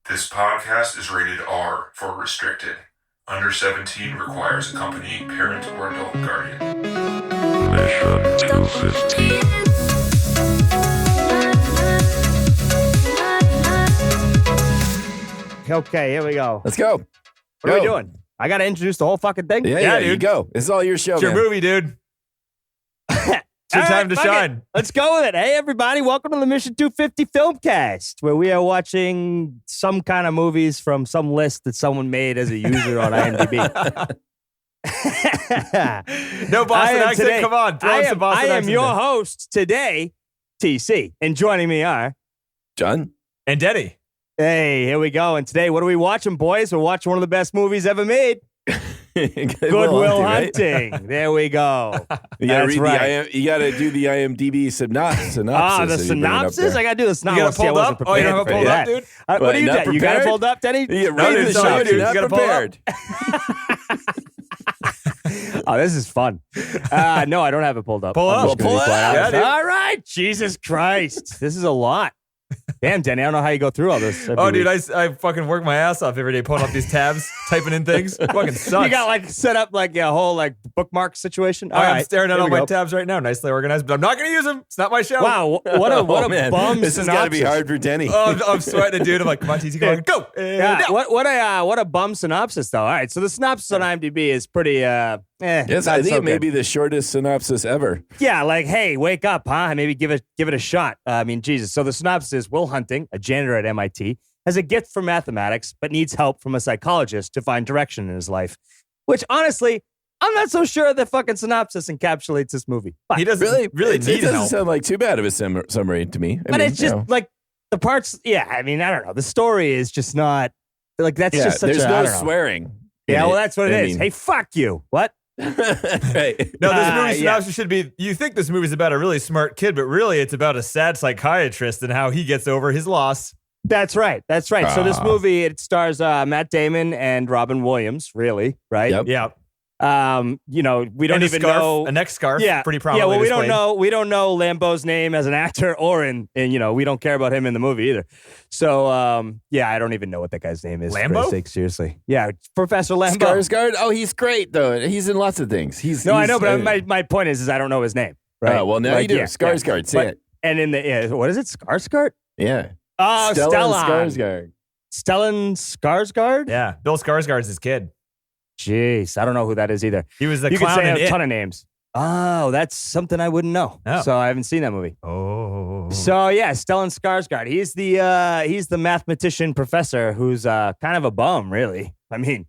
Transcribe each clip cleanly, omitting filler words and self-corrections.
This podcast is rated R for restricted. Under 17 requires accompanying parent or adult guardian. Mission 215. Okay, here we go. Let's go. What are we doing? I got to introduce the whole fucking thing? Yeah, dude. You go. This is all your show, It's your man. movie, dude. It's your time to shine. Let's go with it. Hey, everybody. Welcome to the Mission 250 Filmcast, where we are watching some kind of movies from some list that someone made as a user on IMDb. No Boston accent. Today, Come on. Throw in some Boston I am accent your there. host today, TC. And joining me are... John? And Denny. Hey, here we go. And today, what are we watching, boys? We're watching one of the best movies ever made. Good Will Hunting. There we go. You gotta do the IMDb synopsis. The synopsis? I gotta do the synopsis. You got it pulled up? Oh, you don't have it pulled up, dude? What do you not do? You got it prepared? pulled up, Denny? Yeah, No, read dude, the no, show, dude, you're you not gotta pull it prepared. Oh, this is fun. No, I don't have it pulled up. Pull I'm up. just gonna be Pull it quite up. honest. Yeah, dude. All right. Jesus Christ. This is a lot. Damn, Denny, I don't know how you go through all this. Oh, dude, I fucking work my ass off every day pulling up these tabs, typing in things. Fucking sucks. You got like set up like a whole like bookmark situation. All I'm right, staring at here all we my go. tabs right now, nicely organized, but I'm not going to use them. It's not my show. Wow, what a Oh, man. bum This has synopsis. got to be hard for Denny. Oh, I'm sweating, dude. I'm like, come on, TC, come on, go. Yeah, No. what a bum synopsis though. All right, so the synopsis on IMDb is pretty Yes, not I think so it may good. be the shortest synopsis ever. Yeah, like, hey, wake up, huh? Maybe give it a shot. I mean, Jesus. So the synopsis is Will Hunting, a janitor at MIT, has a gift for mathematics, but needs help from a psychologist to find direction in his life. Which, honestly, I'm not so sure the fucking synopsis encapsulates this movie. But, He doesn't really it need doesn't help. sound like too bad of a summary to me. I mean, it's just like the parts. Yeah, I mean, I don't know. The story is just not like that's just such there's a. I no don't know. swearing. Yeah, in well, it. that's what it I is. mean- Hey, fuck you. What? Right. No, this movie yeah. synopsis should be, you think this movie's about a really smart kid, but really it's about a sad psychiatrist and how he gets over his loss. That's right. That's right. So this Ah. movie, it stars Matt Damon and Robin Williams, really, right? Yep. Yeah. We don't And even a scarf, know a neck scarf. Yeah, Pretty prominently well, we displayed. don't know Lambeau's name as an actor or in we don't care about him in the movie either. So I don't even know what that guy's name is. For Lambeau? Christ's sake, seriously. Yeah, Professor Lambeau. Skarsgård? Oh, he's great, though. He's in lots of things. I know, but my point is I don't know his name. Right? Oh, well, now you do. Yeah, Skarsgård, say But- it. And in the what is it? Skarsgård? Yeah. Oh, Stellan. Skarsgård. Stellan Skarsgård? Yeah. Bill Skarsgård's his kid. Jeez, I don't know who that is either. He was the You could clown say in a ton It. of names. Oh, that's something I wouldn't know. Oh. So I haven't seen that movie. Oh. So yeah, Stellan Skarsgård. He's the mathematician professor who's kind of a bum, really. I mean,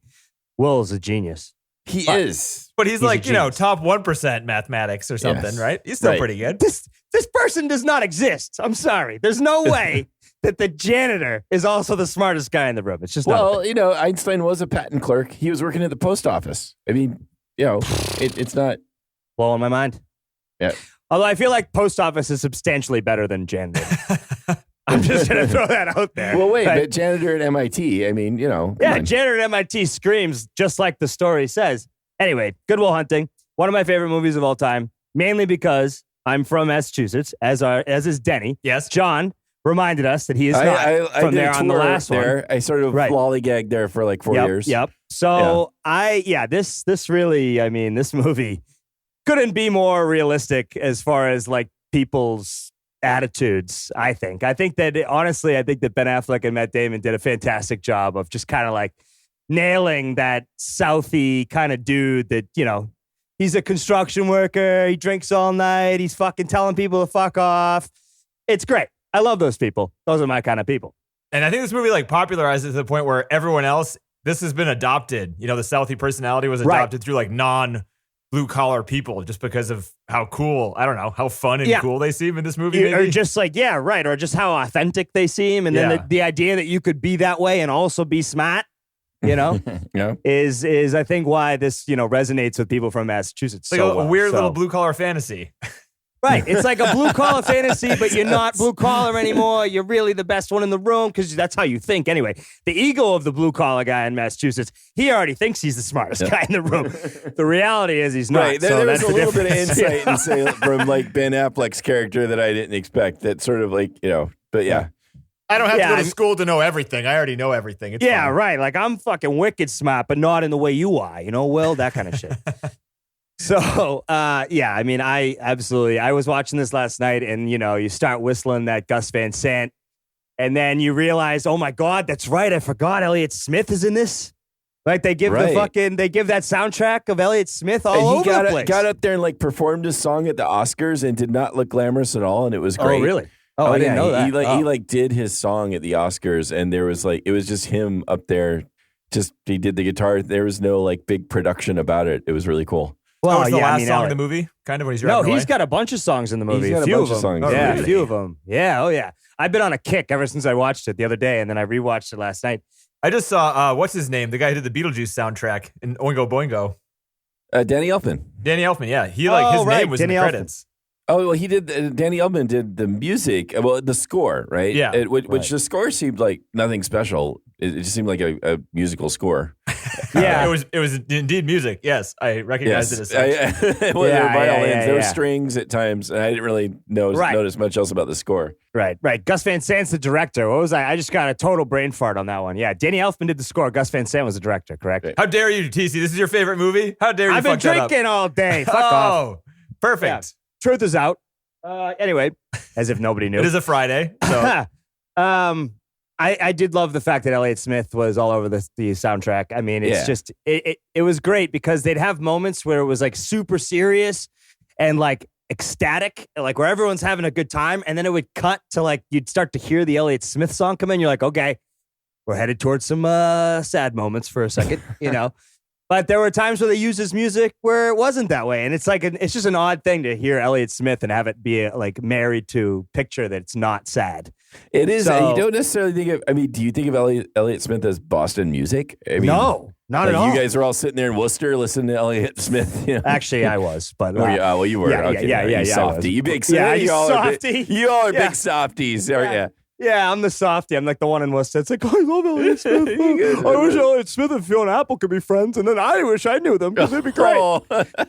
Will's a genius. He But- is. But he's a like, genius. top 1% mathematics or something, Yes. right? He's still Right. pretty good. This person does not exist. I'm sorry. There's no way that the janitor is also the smartest guy in the room. It's just not. Well, Einstein was a patent clerk. He was working at the post office. I mean, it's not. Blowing my mind. Yeah. Although I feel like post office is substantially better than janitor. I'm just gonna throw that out there. Well, wait, Like, but janitor at MIT, I mean, come yeah, on. janitor at MIT screams just like the story says. Anyway, Good Will Hunting, one of my favorite movies of all time, mainly because I'm from Massachusetts, as is Denny. Yes. John reminded us that he is not I from did there a on the tour last there. one. I sort of Right. lollygagged there for like 4 years. Yep. So this really, I mean, this movie couldn't be more realistic as far as like people's attitudes. I think that honestly, I think that Ben Affleck and Matt Damon did a fantastic job of just kind of like nailing that Southie kind of dude that, he's a construction worker. He drinks all night. He's fucking telling people to fuck off. It's great. I love those people. Those are my kind of people. And I think this movie popularized it to the point where everyone else, this has been adopted. The Southie personality was Right. adopted through like non-blue collar people just because of how cool, I don't know, how fun and Yeah. cool they seem in this movie. Or Maybe. just like, yeah, right. Or just how authentic they seem. And then Yeah. the idea that you could be that way and also be smart, Yeah. is I think why this, resonates with people from Massachusetts. It's like so a well. weird So- little blue collar fantasy. Right. It's like a blue collar fantasy, but you're not blue collar anymore. You're really the best one in the room because that's how you think anyway. The ego of the blue collar guy in Massachusetts, he already thinks he's the smartest guy in the room. The reality is he's not. Right. There, so there was that's a the little bit of difference. insight and say from like Ben Affleck's character that I didn't expect. That sort of like, but yeah. I don't have to go to I'm- school to know everything. I already know everything. It's Yeah, fine. right. Like I'm fucking wicked smart, but not in the way you are, Will, that kind of shit. So, yeah, I mean, I was watching this last night and, you start whistling that Gus Van Sant and then you realize, oh my God, that's right. I forgot Elliott Smith is in this. Like they give Right. they give that soundtrack of Elliott Smith all over the place. Got up there and like performed his song at the Oscars and did not look glamorous at all, and it was great. Oh, really? Oh, I didn't know that. He did his song at the Oscars, and there was it was just him up there. Just he did the guitar. There was no like big production about it. It was really cool. Well, it's the yeah, last song in the movie, kind of when he's No, rapping he's away? got a bunch of songs in the movie. He's got a few bunch of of them. songs in the Yeah, a movie. few of them. Yeah, oh yeah. I've been on a kick ever since I watched it the other day, and then I rewatched it last night. I just saw what's his name, the guy who did the Beetlejuice soundtrack in Oingo Boingo, Danny Elfman. Danny Elfman. Yeah, his name was Danny in the Elfman. credits. Oh, well, he did. Danny Elfman did the music, the score, right? Yeah. Which the score seemed like nothing special. It just seemed like a musical score. Yeah. It was indeed music. Yes, I recognized it as such. there were Yeah, violins. yeah, There were yeah. strings at times, and I didn't really notice much else about the score. Right. Gus Van Sant's the director. What was I just got a total brain fart on that one. Yeah, Danny Elfman did the score. Gus Van Sant was the director, correct? Right. How dare you, TC? This is your favorite movie? How dare you I've been fuck that up? drinking all day. Fuck off. Oh, perfect. Yeah. Truth is out. Anyway, as if nobody knew. It is a Friday, so I did love the fact that Elliott Smith was all over the soundtrack. I mean, it's just it was great because they'd have moments where it was like super serious and like ecstatic, like where everyone's having a good time, and then it would cut to like you'd start to hear the Elliott Smith song come in. You're like, okay, we're headed towards some sad moments for a second, But there were times where they used his music where it wasn't that way, and it's like it's just an odd thing to hear Elliott Smith and have it be like married to picture that it's not sad. It is. So- You don't necessarily think of. I mean, do you think of Elliott Smith as Boston music? I mean, No, not at all. You guys were all sitting there in Worcester listening to Elliott Smith. Actually, I was, but Oh, yeah, well, you were. yeah, okay, yeah, you I was. softy. You big Yeah, you all are softy. you all are Yeah. big softies. Yeah. Yeah, I'm the softie. I'm like the one in Worcester. It's like, I love Elliott Smith. I wish Elliott Smith and Fiona Apple could be friends, and then I wish I knew them because it'd be great. Oh.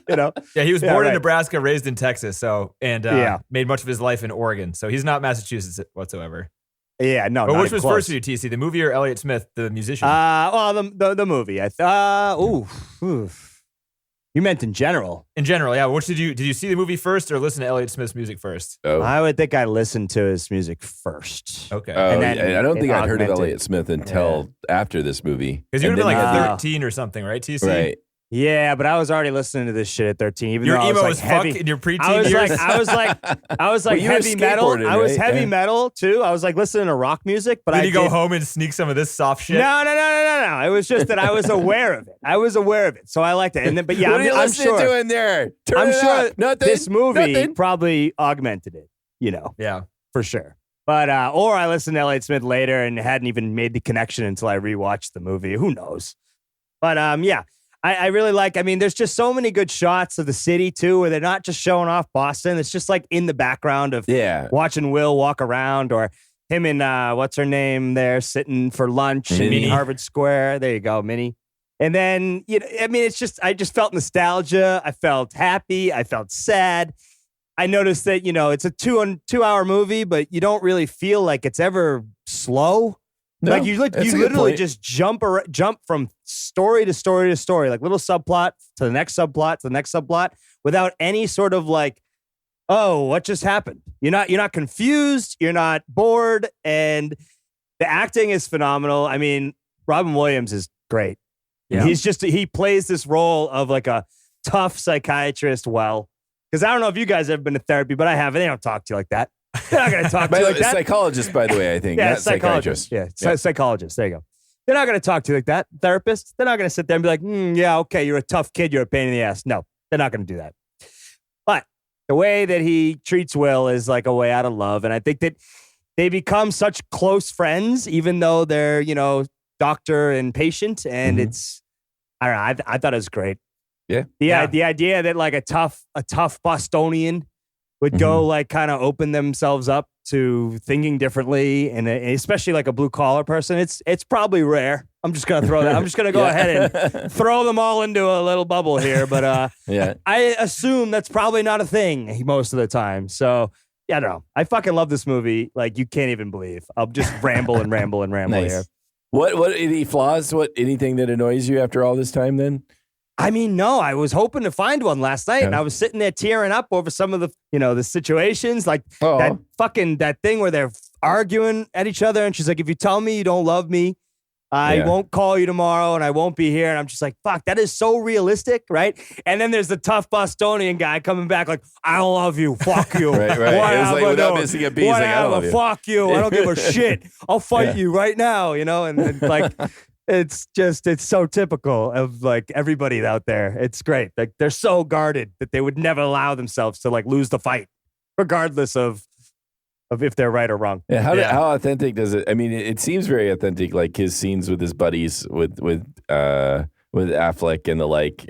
yeah, he was Yeah, born in right. Nebraska, raised in Texas, and Yeah. made much of his life in Oregon. So he's not Massachusetts whatsoever. Yeah, no. But not which was close. first for you, TC, the movie or Elliott Smith, the musician? Well, the movie. I thought. You meant in general. In general, yeah. Which did you see the movie first or listen to Elliott Smith's music first? Oh. I would think I listened to his music first. Okay. Oh, And then I don't it think I'd heard of augmented. Elliott Smith until after this movie. Because you would And have been then like you had 13 or something, right, TC? the- right. Yeah, but I was already listening to this shit at 13. Even Your though I was emo like as fuck heavy. in your preteen I was years? like, I was like Well, you were heavy metal. skateboarding, I was right? heavy Yeah. metal too. I was like listening to rock music, but Did I you go did- home and sneak some of this soft shit? No. It was just that I was aware of it. So I liked it. And then, but yeah, What are you I'm listening sure. to in there? Turn I'm it sure up. Nothing. this movie Nothing. probably augmented it. Yeah. For sure. But or I listened to Elliott Smith later and hadn't even made the connection until I rewatched the movie. Who knows? But yeah. I really like, I mean, there's just so many good shots of the city too, where they're not just showing off Boston. It's just like in the background of Yeah. watching Will walk around or him and what's her name there sitting for lunch Minnie. in Harvard Square. There you go, Minnie. And then, I mean, I just felt nostalgia. I felt happy. I felt sad. I noticed that, it's a 2-hour movie, but you don't really feel like it's ever slow. No, like you that's a good literally point. just jump from story to story to story, like little subplot to the next subplot to the next subplot, without any sort of like, oh, what just happened? You're not confused, you're not bored, and the acting is phenomenal. I mean, Robin Williams is great. Yeah. He plays this role of like a tough psychiatrist well. Because I don't know if you guys have been to therapy, but I haven't. They don't talk to you like that. They're not going to talk to By you the like way, that. psychologist, by the way, I think. Yeah, not psychologist. psychiatrist. Yeah, psychologist. There you go. They're not going to talk to you like that. Therapist, they're not going to sit there and be like, yeah, okay, you're a tough kid. You're a pain in the ass. No, they're not going to do that. But the way that he treats Will is like a way out of love. And I think that they become such close friends, even though they're, doctor and patient. And it's, I don't know, I thought it was great. Yeah. The idea that like a tough Bostonian would go like kind of open themselves up to thinking differently, and especially like a blue collar person, it's probably rare. I'm just gonna throw that. I'm just gonna go ahead and throw them all into a little bubble here, but Yeah. I assume that's probably not a thing most of the time. So I don't know. I fucking love this movie. Like, you can't even believe. I'll just ramble and ramble and ramble Nice. here. What any flaws? Anything that annoys you after all this time? Then I mean, no, I was hoping to find one last night, and I was sitting there tearing up over some of the, the situations, like that thing where they're arguing at each other, and she's like, "If you tell me you don't love me, I won't call you tomorrow, and I won't be here." And I'm just like, "Fuck, that is so realistic, right?" And then there's the tough Bostonian guy coming back like, "I don't love you, fuck you, right. It was like without missing a beat, he's like, "I don't love you, fuck you, I don't give a shit, I'll fight you right now," and like. It's so typical of like everybody out there. It's great. Like they're so guarded that they would never allow themselves to like lose the fight, regardless of if they're right or wrong. Yeah, how authentic does it? I mean, it seems very authentic. Like his scenes with his buddies, with Affleck and the like.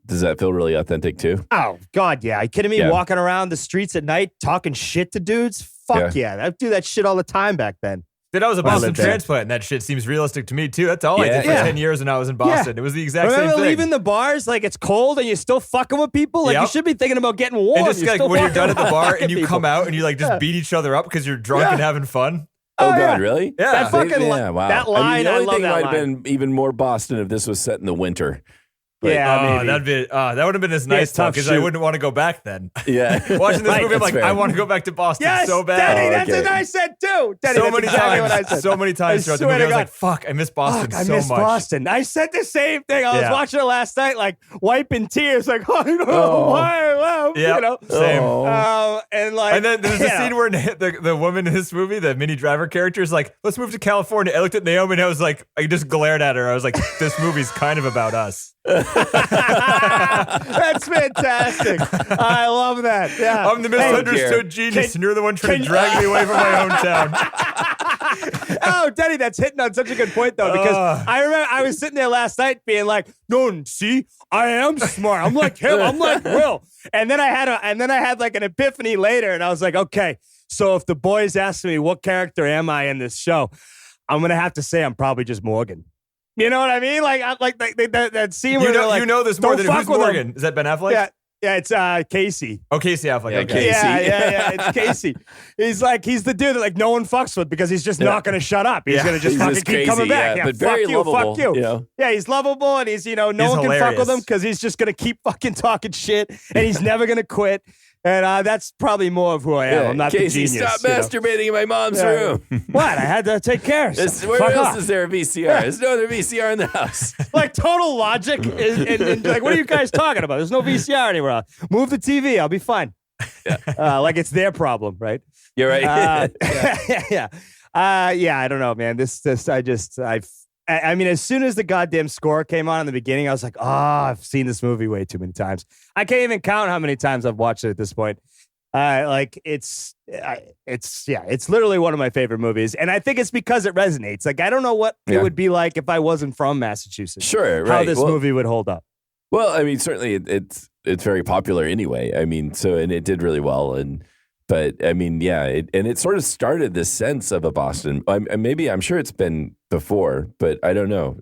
Does that feel really authentic too? Oh God, yeah. Are you kidding me? Yeah. Walking around the streets at night talking shit to dudes. Fuck yeah. I do that shit all the time back then. Dude, I was a Boston transplant, and that shit seems realistic to me, too. That's all I did for 10 years when I was in Boston. It was the exact same thing. Remember leaving the bars, like it's cold, and you're still fucking with people? Like, you should be thinking about getting warm. And just like when you're done at the bar, and you come out, and you like just beat each other up because you're drunk and having fun. Oh, God, really? Yeah. That fucking wow. that line, the I only love thing that might line. have been even more Boston if this was set in the winter. Maybe. That would have been this nice talk because I wouldn't want to go back then. Yeah. Watching this movie, I'm like, I want to go back to Boston so bad. Denny, that's what I said too. Denny, so many times throughout the movie, I was like, fuck, I miss Boston so much. I miss Boston. I said the same thing. I was watching it last night, like wiping tears, like, I don't know why I left. Same. And then there's a scene where the woman in this movie, the Minnie Driver character, is like, let's move to California. I looked at Naomi and I was like, I just glared at her. I was like, this movie's kind of about us. That's fantastic. I love that. Yeah. I'm the misunderstood genius, and you're the one trying to drag me away from my hometown. Oh, Denny, that's hitting on such a good point, though, because I remember I was sitting there last night being like, no, see, I am smart. I'm like him. I'm like Will. And then I had like an epiphany later, and I was like, okay, so if the boys ask me what character am I in this show, I'm gonna have to say I'm probably just Morgan. You know what I mean? Like that scene where they're like, you know this more than who's Morgan? Is that Ben Affleck? Yeah, it's Casey. Oh, Casey Affleck. Yeah, okay. Casey. Yeah, it's Casey. He's the dude that like no one fucks with because he's just not gonna shut up. He's gonna just fucking keep crazy, coming back. but very lovable. Fuck you. Yeah, he's lovable and he's no one can fuck with him because he's just gonna keep fucking talking shit and he's never gonna quit. And that's probably more of who I am. I'm not Casey, the genius. stop masturbating in my mom's room. What? I had to take care of something. Where else is there a VCR? There's no other VCR in the house. Like total logic. And like, what are you guys talking about? There's no VCR anywhere else. Move the TV. I'll be fine. Like it's their problem, right? You're right. Yeah. I don't know, man. I mean, as soon as the goddamn score came on in the beginning, I was like, I've seen this movie way too many times. I can't even count how many times I've watched it at this point. It's literally one of my favorite movies. And I think it's because it resonates. Like, I don't know what it would be like if I wasn't from Massachusetts. Sure, right. How this movie would hold up. Well, I mean, certainly it's very popular anyway. I mean, and it did really well. But I mean, it sort of started this sense of a Boston. I'm sure it's been before, but I don't know.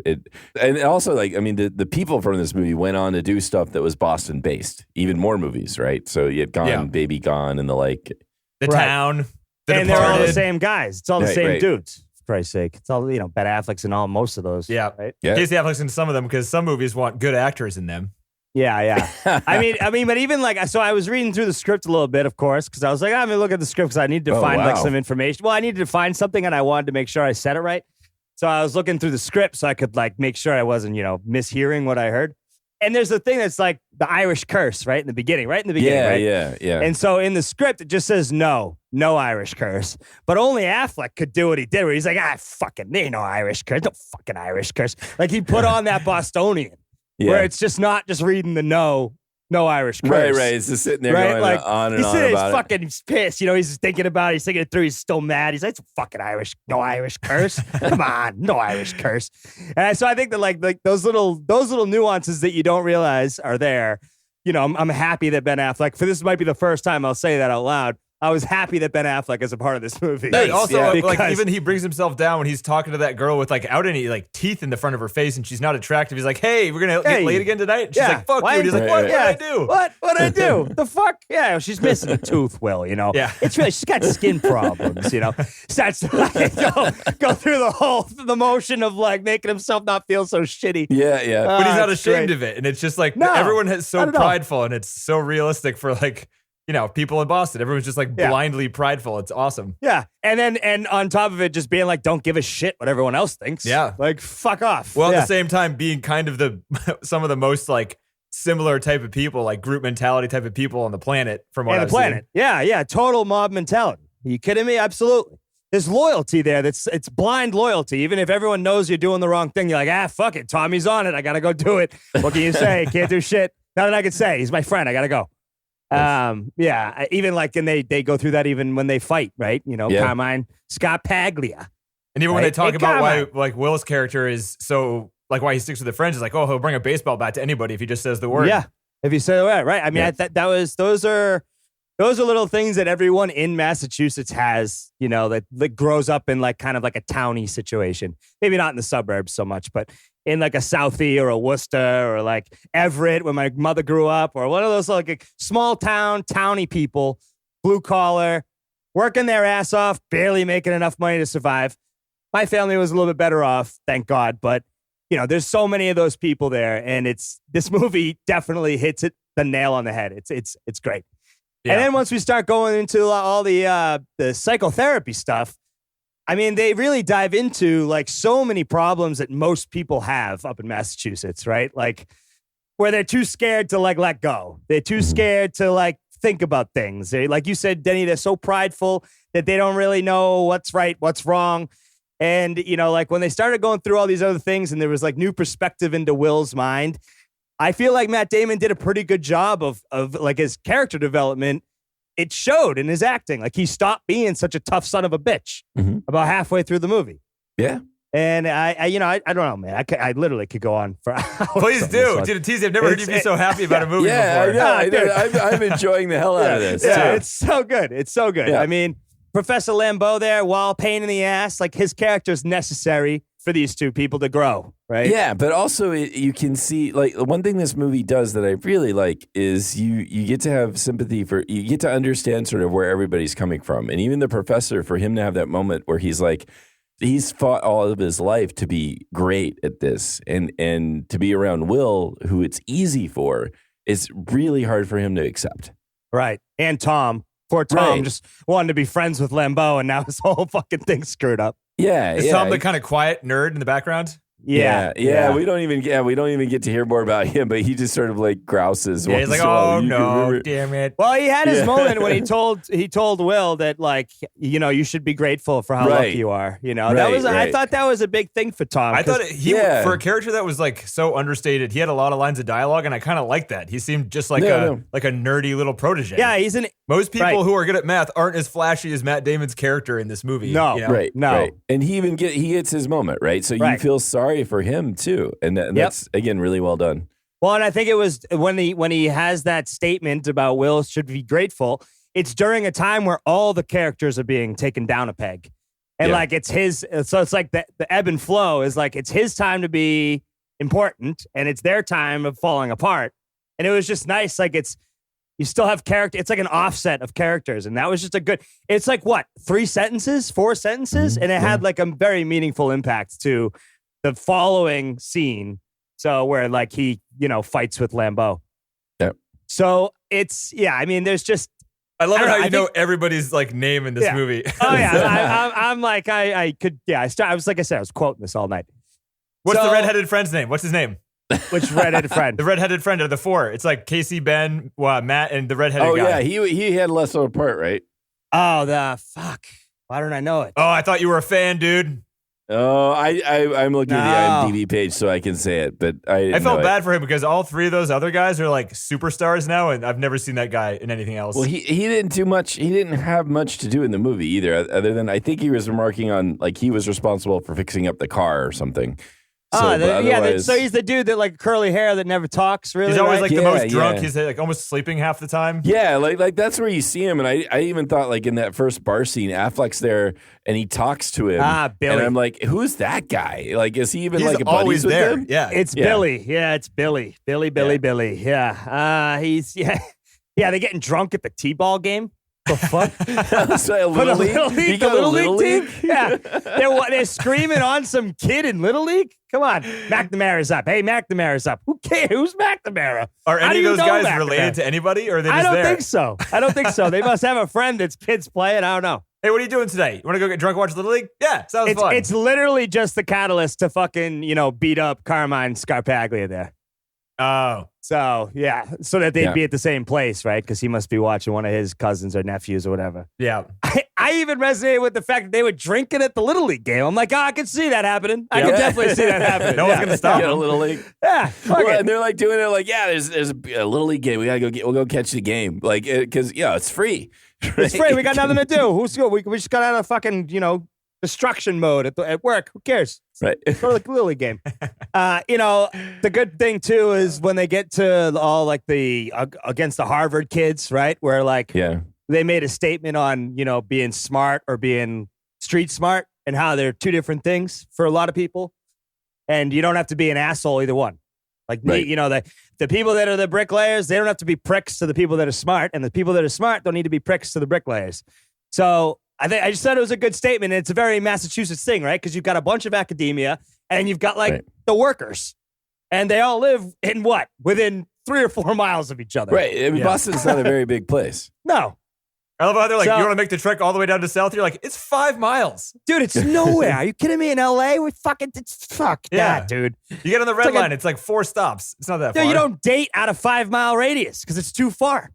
And also, like, I mean, the people from this movie went on to do stuff that was Boston based, even more movies, right? So you had Gone, Baby Gone, and the like. The Town, and they're all the same guys. It's all the same dudes. For Christ's sake, it's all Ben Affleck's in all most of those. Yeah, right. Yeah. Casey Affleck's in some of them because some movies want good actors in them. Yeah. I mean, but even like, so I was reading through the script a little bit, of course, because I was like, I'm gonna look at the script because I needed to find like some information. Well, I needed to find something, and I wanted to make sure I said it right. So I was looking through the script so I could like make sure I wasn't, mishearing what I heard. And there's the thing that's like the Irish curse, right in the beginning, right? Yeah. And so in the script, it just says no Irish curse. But only Affleck could do what he did, where he's like, fucking, there ain't no Irish curse, no fucking Irish curse. Like he put on that Bostonian. Yeah. Where it's just not just reading the no Irish curse. Right. It's just sitting there going like, on and he's on sitting, about he's fucking he's pissed. He's just thinking about it. He's thinking it through. He's still mad. He's like, it's fucking Irish. No Irish curse. Come on. No Irish curse. And so I think that like those little nuances that you don't realize are there. I'm happy that Ben Affleck, for this might be the first time I'll say that out loud, I was happy that Ben Affleck is a part of this movie. Nice. Also, Yeah. like Because- even he brings himself down when he's talking to that girl with like out any like teeth in the front of her face, and she's not attractive. He's like, "Hey, we're gonna Hey. get laid again tonight." And she's Yeah. like, "Fuck Why you." And he's like, didn't- "What? Yeah. What did I do?" What'd I do? The fuck? Yeah, she's missing a tooth, Will, you know? Yeah. It's really, she's got skin problems, you know? Starts to like, go through the motion of like making himself not feel so shitty. Yeah, yeah. But he's not It's ashamed great. of it, and it's just like No, everyone is so not at all. prideful, and it's so realistic for like people in Boston. Everyone's just like Yeah. blindly prideful. It's awesome. Yeah. And on top of it, just being like, don't give a shit what everyone else thinks. Yeah. Like, fuck off. Well, yeah. at the same time, being kind of the some of the most like similar type of people, like group mentality type of people on the planet. From what And I've the planet. Yeah. Total mob mentality. Are you kidding me? Absolutely. There's loyalty there. It's blind loyalty. Even if everyone knows you're doing the wrong thing, you're like, fuck it. Tommy's on it. I gotta go do it. What can you say? Can't do shit. Nothing I can say. He's my friend. I gotta go. Even like, and they go through that even when they fight, right? You know, Yeah. Carmine, Scott Paglia. And even when Right? they talk Hey, about why Carmine. like Will's character is so like why he sticks with the friends is like, oh, he'll bring a baseball bat to anybody if he just says the word. Yeah. If you say that, right? I mean, Yeah. those are little things that everyone in Massachusetts has, you know, that grows up in like kind of like a towny situation. Maybe not in the suburbs so much, but in like a Southie or a Worcester or like Everett, where my mother grew up, or one of those like small town, towny people, blue collar, working their ass off, barely making enough money to survive. My family was a little bit better off, thank God. But, you know, there's so many of those people there. And this movie definitely hits the nail on the head. It's great. Yeah. And then once we start going into all the psychotherapy stuff, I mean, they really dive into like so many problems that most people have up in Massachusetts, right? Like where they're too scared to like let go. They're too scared to like think about things. Like you said, Denny, they're so prideful that they don't really know what's right, what's wrong. And, you know, like when they started going through all these other things and there was like new perspective into Will's mind, I feel like Matt Damon did a pretty good job of like his character development. It showed in his acting. Like he stopped being such a tough son of a bitch about halfway through the movie. Yeah. And I don't know, man. I literally could go on for hours. Please on this do. one. Dude, Teasy, I've never heard you be so happy about a movie Yeah, before. I know. Dude. I'm enjoying the hell out of this. Yeah, too. it's so good. It's so good. Yeah. I mean, Professor Lambeau there, while pain in the ass, like his character is necessary for these two people to grow, right? Yeah, but also you can see like one thing this movie does that I really like is you get to have sympathy you get to understand sort of where everybody's coming from, and even the professor, for him to have that moment where he's like, he's fought all of his life to be great at this, and to be around Will, who it's easy for, is really hard for him to accept. Right. And Tom. Poor Tom Right. just wanted to be friends with Lambeau, and now his whole fucking thing's screwed up. Yeah, Is yeah. Tom the kind of quiet nerd in the background? Yeah. We don't even get to hear more about him, but he just sort of like grouses. Yeah, he's like, once in a while. oh You can no, remember- damn it. Well, he had his Yeah. moment when he told Will that, like, you know, you should be grateful for how Right. lucky you are. You know, that Right, was I right. thought that was a big thing for Tom. I 'cause- thought Yeah. for a character that was like so understated, he had a lot of lines of dialogue, and I kind of liked that. He seemed just like No. like a nerdy little protege. yeah, he's an Most people Right. who are good at math aren't as flashy as Matt Damon's character in this movie. No. you know? Right, No. right. And he even gets his moment, right? So you Right. feel sorry for him too, and that's again really well done. Well, and I think it was when he has that statement about Will should be grateful. It's during a time where all the characters are being taken down a peg, and Yeah. like it's his. So it's like the ebb and flow is like it's his time to be important, and it's their time of falling apart. And it was just nice. Like you still have character. It's like an offset of characters, and that was just a good. It's like what 4 sentences, and it had like a very meaningful impact to the following scene. So where like he, you know, fights with Lambeau. Yep. So it's I mean, there's just I love I it don't how know, you I know think- everybody's like name in this Yeah. movie. oh yeah, I'm like I could I was like I said I was quoting this all night. What's So- the redheaded friend's name? What's his name? Which redheaded friend? The redheaded friend of the 4. It's like Casey, Ben, Matt, and the redheaded Oh guy. yeah, he had less of a part, right? Oh the fuck! Why don't I know it? Oh, I thought you were a fan, dude. Oh, I'm looking No. at the IMDb page so I can say it, but I felt bad for him because all 3 of those other guys are like superstars now, and I've never seen that guy in anything else. Well, he didn't do much. He didn't have much to do in the movie either, other than I think he was remarking on like he was responsible for fixing up the car or something. So, but otherwise, so he's the dude that like curly hair that never talks. Really, He's always right? like the Yeah, most drunk. yeah. He's like almost sleeping half the time. yeah, like that's where you see him. And I even thought like in that first bar scene, Affleck's there and he talks to him. Billy. And I'm like, who's that guy? Like, is he even He's like a always buddies with there. him? Yeah. It's Yeah. Billy. Yeah, it's Billy. Billy. Yeah. He's yeah. They're getting drunk at the T-ball game. The fuck? So, a For the Little League? Little League, You the got a Little Little League League? team? Yeah. They're screaming on some kid in Little League? Come on. McNamara's up. Hey, McNamara's up. Who cares? Who's McNamara? Are How any do of you those know guys McNamara? related to anybody, or are they just I don't there? think so. They must have a friend that's kids playing. I don't know. Hey, what are you doing today? You want to go get drunk and watch Little League? Yeah, sounds It's fun. it's literally just the catalyst to fucking, beat up Carmine Scarpaglia there. Oh. So, yeah. So that they'd Yeah. be at the same place, right? Because he must be watching one of his cousins or nephews or whatever. Yeah. I even resonated with the fact that they were drinking at the Little League game. I'm like, I can see that happening. I can definitely see that happening. No one's gonna stop Yeah, a him. Little League. Yeah. Fuck Well, it. and they're like doing it like, yeah, there's a Little League game. We'll go catch the game. Like, because, it's free. It's free. We got nothing to do. We just got out of fucking, destruction mode at work. Who cares? Right. Go to the Little League game. The good thing too is when they get to all like the against the Harvard kids, right? Where like Yeah. they made a statement on, being smart or being street smart and how they're two different things for a lot of people. And you don't have to be an asshole either one. Like Right. the people that are the bricklayers, they don't have to be pricks to the people that are smart, and the people that are smart don't need to be pricks to the bricklayers. So I just thought it was a good statement. And it's a very Massachusetts thing, right? Because you've got a bunch of academia and you've got like Right. the workers, and they all live in within 3 or 4 miles of each other. Right. I mean, Yeah. Boston's not a very big place. No, I love how they're like, So- you want to make the trek all the way down to South? You're like, it's 5 miles. dude, it's nowhere. Are you kidding me? In LA, fuck Yeah. that, dude. You get on the red like a- line, it's like 4 stops. It's not that far. Dude, you don't date out of 5-mile radius because it's too far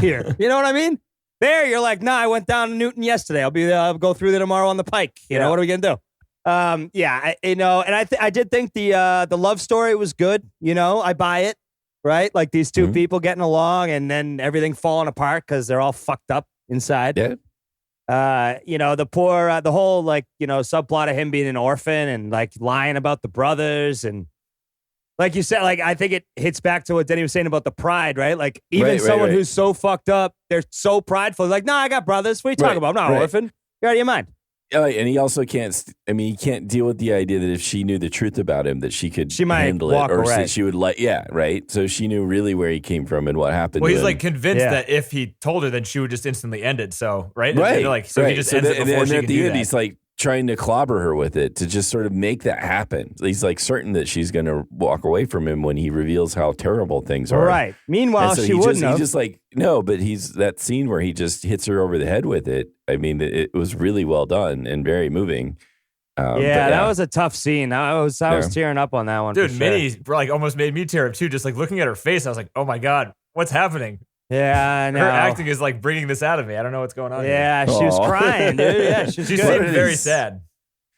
here. You know what I mean? There, you're like, nah, I went down to Newton yesterday. I'll go through there tomorrow on the Pike. You know, Yeah. what are we gonna do? And I did think the love story was good. I buy it, right? Like these two Mhm. people getting along and then everything falling apart because they're all fucked up inside. Yeah. The whole subplot of him being an orphan and like lying about the brothers and like you said, like I think it hits back to what Denny was saying about the pride, right? Like even Right, someone right. who's so fucked up, they're so prideful. Like, nah, I got brothers. What are you talking Right, about? I'm not an right. orphan. You're out of your mind. And he also can't. He can't deal with the idea that if she knew the truth about him, that she could She might handle walk it, or away. that she would like. Yeah, right. So she knew really where he came from and what happened. Well, to he's him. like convinced Yeah. that if he told her, then she would just instantly end it. So, right? right. And like, so he right. just So ends then- it before and she at can the do end, that. he's like trying to clobber her with it to just sort of make that happen. He's like certain that she's going to walk away from him when he reveals how terrible things are. Right. Meanwhile, And so she he wouldn't just, have. He just like no, but he's that scene where he just hits her over the head with it. I mean, it was really well done and very moving. But that was a tough scene. I was tearing up on that one. Dude, for sure. Minnie like almost made me tear up too. Just like looking at her face, I was like, oh my God, what's happening? Yeah, I know. Her acting is like bringing this out of me. I don't know what's going on. Yeah, she was Aw. crying, dude. Yeah, she was She good. seemed What very is- sad.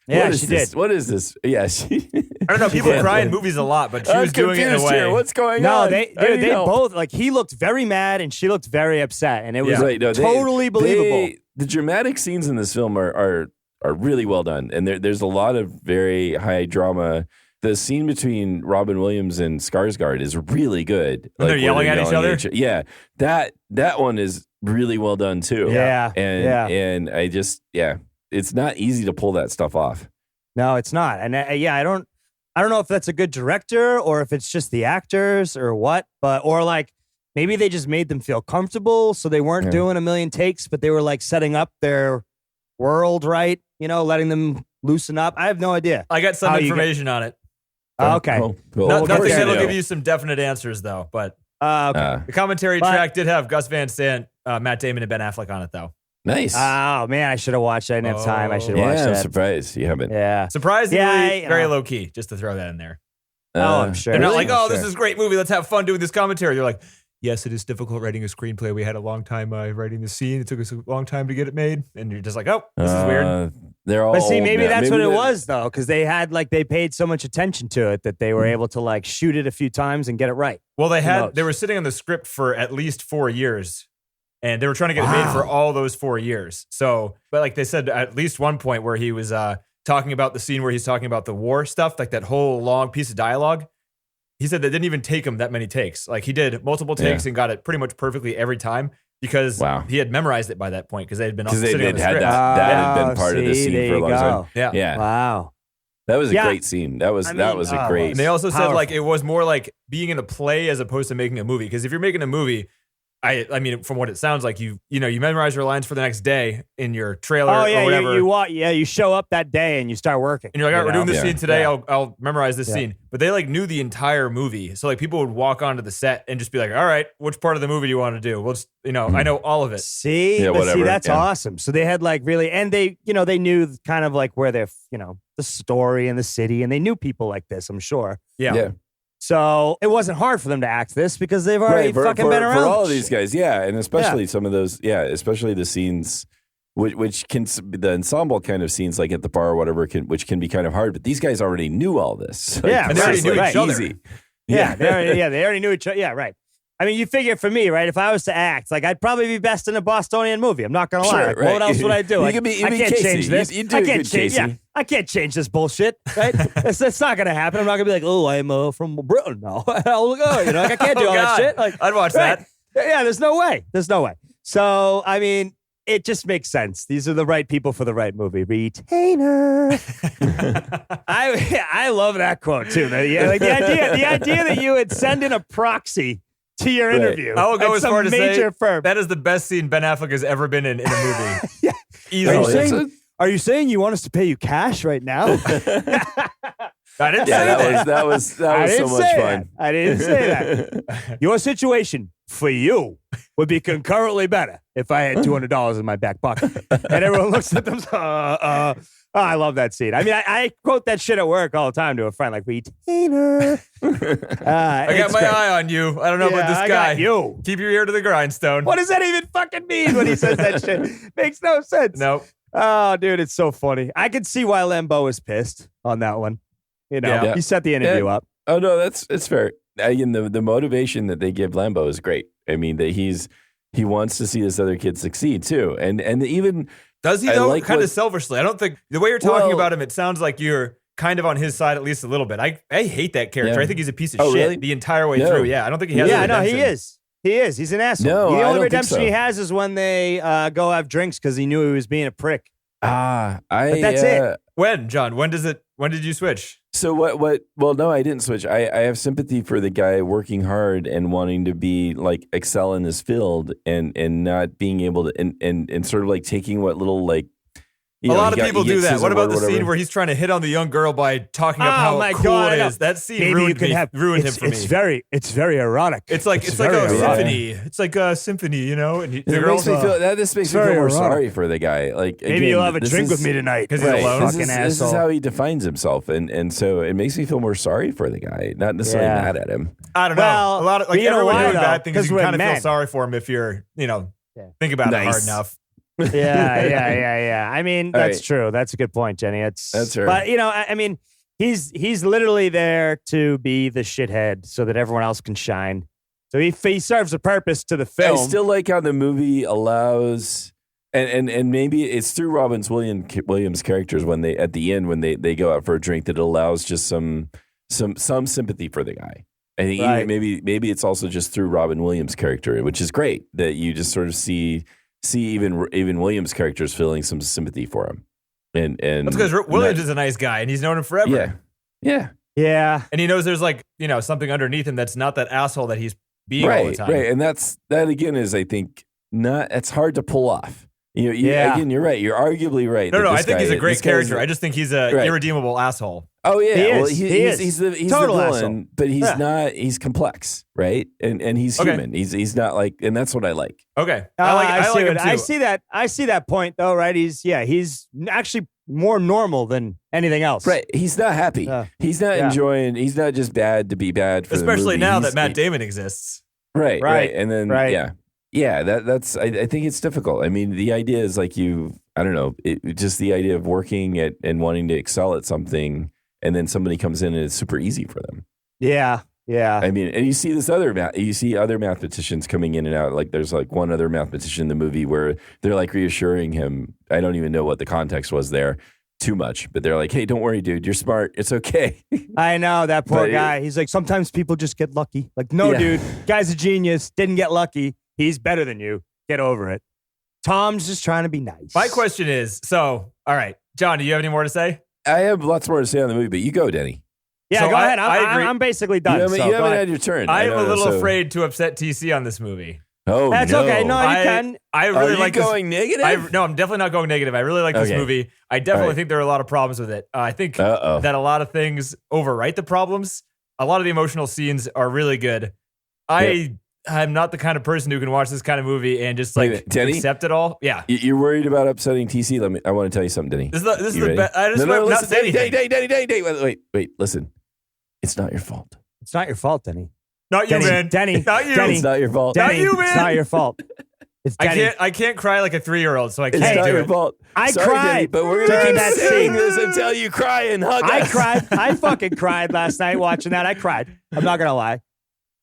Yeah, What is she this? did. What is this? Yeah, she. I don't know. People did. cry in movies a lot, but she I'm was doing it in a confused way. here. What's going No, on? they I need help. both like he looked very mad and she looked very upset, and it was Yeah. Right, no, totally believable. The dramatic scenes in this film are really well done, and there's a lot of very high drama. The scene between Robin Williams and Skarsgård is really good. When they're where yelling at each other? Yeah, that one is really well done too. Yeah, and I just it's not easy to pull that stuff off. No, it's not. And I don't know if that's a good director or if it's just the actors or what, or like maybe they just made them feel comfortable, so they weren't Yeah. doing a million takes, but they were like setting up their world right, letting them loosen up. I have no idea. I got some How you information on it. Okay. Cool. Well, Nothing course that'll you give do. you some definite answers though. But Okay. the commentary But- track did have Gus Van Sant, Matt Damon, and Ben Affleck on it though. Nice. Oh man, I should have watched. I didn't have time. I should have yeah, watched I'm that. surprised you haven't. Yeah. Surprisingly, Yeah, very low key. Just to throw that in there. I'm sure. They're not Really? like, oh, Sure. this is a great movie. Let's have fun doing this commentary. They're like, yes, it is difficult writing a screenplay. We had a long time writing the scene. It took us a long time to get it made. And you're just like, oh, this is weird. They're all. But see, maybe old now. that's what it they- was though, because they paid so much attention to it that they were able to like shoot it a few times and get it right. Well, knows? they were sitting on the script for at least 4 years. And they were trying to get it made for all those 4 years. So, but like they said, at least one point where he was talking about the scene where he's talking about the war stuff, like that whole long piece of dialogue. He said that didn't even take him that many takes. Like he did multiple takes and got it pretty much perfectly every time because he had memorized it by that point because they had been sitting on the script. That had been part of the scene for a long time. Yeah. Wow. That was a great scene. That was a great. And they also said like it was more like being in a play as opposed to making a movie. Because if you're making a movie, I mean, from what it sounds like, you memorize your lines for the next day in your trailer or whatever. You show up that day and you start working. And you're like, all right, we're doing this scene today. I'll memorize this scene. But they like knew the entire movie. So like people would walk onto the set and just be like, all right, which part of the movie do you want to do? We'll just, I know all of it. See, that's awesome. So they had like really, and they knew kind of like where they're, the story and the city, and they knew people like this, I'm sure. Yeah. So it wasn't hard for them to act this because they've already fucking been around. For all of these guys, and especially some of those, especially the scenes, which can, the ensemble kind of scenes like at the bar or whatever, which can be kind of hard, but these guys already knew all this. Like, and they already knew each other. Easy. They already knew each other. Yeah, right. I mean, you figure for me, right? If I was to act, like I'd probably be best in a Bostonian movie. I'm not gonna lie. Like, what else would I do? Like, I can't change this. You do good Casey. Yeah, I can't change this bullshit. Right? That's not gonna happen. I'm not gonna be like, oh, I'm from Britain now. Like, I can't do all that shit. Like, I'd watch that. Yeah, there's no way. So, I mean, it just makes sense. These are the right people for the right movie. Retainer. I love that quote too. Like the idea that you would send in a proxy to your interview. I will go as far to say firm. that is the best scene Ben Affleck has ever been in a movie. Easily. Are you saying you want us to pay you cash right now? I didn't say that. That was so much fun. I didn't say that. Your situation for you would be concurrently better if I had $200 in my back pocket. And everyone looks at them. I love that scene. I mean, I quote that shit at work all the time to a friend, like, retainer. I got my eye on you. I don't know about this guy. Got you. Keep your ear to the grindstone. What does that even fucking mean when he says that shit? Makes no sense. No. Oh, dude, it's so funny. I could see why Lambeau was pissed on that one. He set the interview up. Oh, no, it's fair. Again, the motivation that they give Lambeau is great. I mean, that he wants to see this other kid succeed too. And even... Does he though? Like kind of selfishly. I don't think the way you're talking about him, it sounds like you're kind of on his side at least a little bit. I hate that character. I think he's a piece of shit really? The entire way through. Yeah, I don't think he has. Yeah, no, he is. He is. He's an asshole. No, the I only don't redemption think so. he has is when they go have drinks because he knew he was being a prick. But that's it. When, John? When did you switch? So what? Well, no, I didn't switch. I have sympathy for the guy working hard and wanting to be like excel in his field and not being able to and sort of like taking what little like. A lot of people do that. What about the scene where he's trying to hit on the young girl by talking about how cool it is? That scene ruined him for me. It's very erotic. It's like a symphony. It's like a symphony, And the girl this makes me feel more sorry for the guy. Like maybe you'll have a drink with me tonight because he's alone. This is how he defines himself, and so it makes me feel more sorry for the guy, not necessarily mad at him. I don't know. A lot of everyone doing bad things, you kind of feel sorry for him if you're think about it hard enough. Yeah. I mean, that's true. That's a good point, Jenny. That's true. But I mean, he's literally there to be the shithead so that everyone else can shine. So he serves a purpose to the film. I still like how the movie allows, and maybe it's through Robin Williams' characters when they at the end when they go out for a drink that allows just some sympathy for the guy. I think maybe it's also just through Robin Williams' character, which is great that you just sort of see even Williams' characters feeling some sympathy for him, and that's because Williams is a nice guy and he's known him forever. Yeah, and he knows there's like something underneath him that's not that asshole that he's being all the time. Right, and that again is I think not. It's hard to pull off. Again, you're right. You're arguably right. No, I think he's a great character. I just think he's a irredeemable asshole. Oh yeah, he is. He's the Total villain, asshole. But he's not. He's complex, right? And he's human. He's not like, and that's what I like. Okay, I like him too. I see that point though, right? He's actually more normal than anything else. Right. He's not happy. He's not enjoying. He's not just bad to be bad. Especially now that Matt Damon exists. Right. And then yeah. That's. I think it's difficult. I mean, the idea is like I don't know. Just the idea of working at and wanting to excel at something. And then somebody comes in and it's super easy for them. Yeah. I mean, and you see other mathematicians coming in and out. Like there's like one other mathematician in the movie where they're like reassuring him. I don't even know what the context was there, too much, but they're like, hey, don't worry, dude. You're smart. It's okay. I know, that poor guy. He's like, sometimes people just get lucky. Like, no, dude. Guy's a genius. Didn't get lucky. He's better than you. Get over it. Tom's just trying to be nice. My question is, all right, John, do you have any more to say? I have lots more to say on the movie, but you go, Denny. Yeah, So go ahead. I agree. I'm basically done. You haven't had your turn. I am a little afraid to upset TC on this movie. Oh, that's no. okay. No, you can. I really like going negative? No, I'm definitely not going negative. I really like this movie. I definitely think there are a lot of problems with it. I think that a lot of things overwrite the problems. A lot of the emotional scenes are really good. I'm not the kind of person who can watch this kind of movie and just accept it all. Yeah. You're worried about upsetting TC? I want to tell you something, Denny. This is the best. I just not say anything. Denny. Wait, listen. It's not your fault. It's not your fault, Denny. Not you, man. Denny. Not you. Denny. It's not your fault. Denny, not you, man. It's not your fault. It's Denny. I can't cry like a 3-year-old, so I can't it's do not your it. fault. I Sorry, cried Denny, but we're going to keep that saying scene. this until you cry and hug us. I cried. I fucking cried last night watching that. I cried. I'm not going to lie.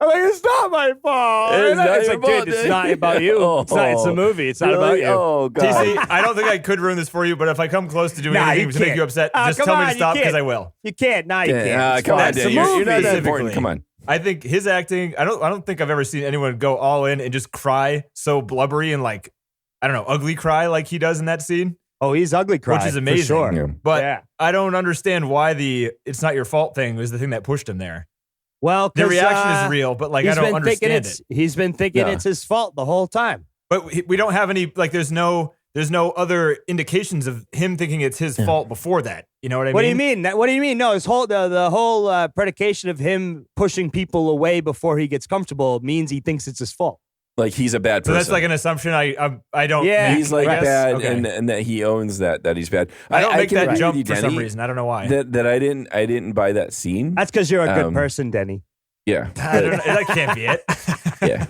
I'm like, it's not my fault. It's not your like, fault, dude, it's not about you. It's a movie. It's not about you. Oh, God. TC, I don't think I could ruin this for you, but if I come close to doing anything to make you upset, just tell me to stop because I will. You can't. No, you can't. Come on, Denny. You're not that Specifically. important. Come on. I think his acting, I don't think I've ever seen anyone go all in and just cry so blubbery and like, I don't know, ugly cry like he does in that scene. Oh, he's ugly cry. Which is amazing. For sure. Yeah. But I don't understand why the it's not your fault thing was the thing that pushed him there. Well, the reaction is real, but like I don't understand it. He's been thinking it's his fault the whole time. But we don't have any, like there's no other indications of him thinking it's his fault before that. You know what I mean? What do you mean? What do you mean? No, the whole predication of him pushing people away before he gets comfortable means he thinks it's his fault. Like he's a bad person. So that's like an assumption I don't. Yeah, he's like bad, okay. and that he owns that he's bad. I don't make that jump you, for some reason. I don't know why. That I didn't buy that scene. That's because you're a good person, Denny. Yeah, that can't be it. Yeah,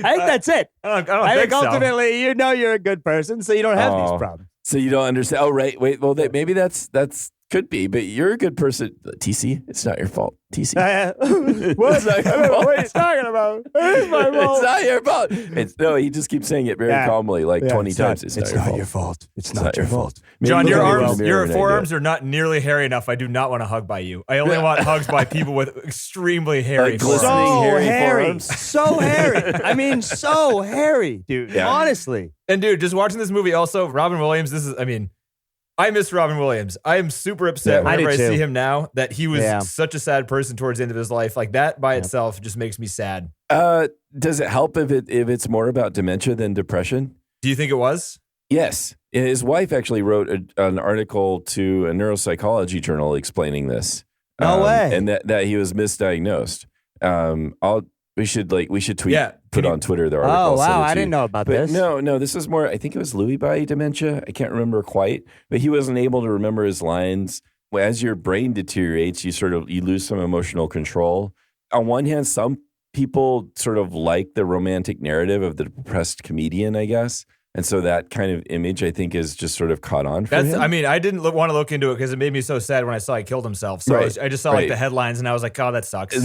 I think that's it. I think ultimately you know you're a good person, so you don't have these problems. So you don't understand. Oh, right. Wait. Well, maybe that's could be, but you're a good person. TC, it's not your fault. TC, what? It's not your fault. What are you talking about? It's my fault. It's not your fault. No, he just keeps saying it very calmly, like 20 times. It's not your fault. It's not your fault. John, your forearms are not nearly hairy enough. I do not want a hug by you. I only want hugs by people with extremely hairy forearms. So hairy hairy. forearms. So hairy. I mean, so hairy, dude. Yeah. Honestly. And dude, just watching this movie also, Robin Williams, I miss Robin Williams. I am super upset whenever I see him now that he was such a sad person towards the end of his life. Like that by itself just makes me sad. Does it help if it's more about dementia than depression? Do you think it was? Yes. His wife actually wrote an article to a neuropsychology journal explaining this. No way. And that he was misdiagnosed. We should tweet, put on Twitter the article. Oh, wow. I didn't know about this. No, this is more, I think it was Lewy body dementia. I can't remember quite, but he wasn't able to remember his lines. As your brain deteriorates, you lose some emotional control. On one hand, some people sort of like the romantic narrative of the depressed comedian, I guess. And so that kind of image, I think, is just sort of caught on for him. I mean, I didn't want to look into it because it made me so sad when I saw he killed himself. So I just saw like the headlines and I was like, oh, that sucks. And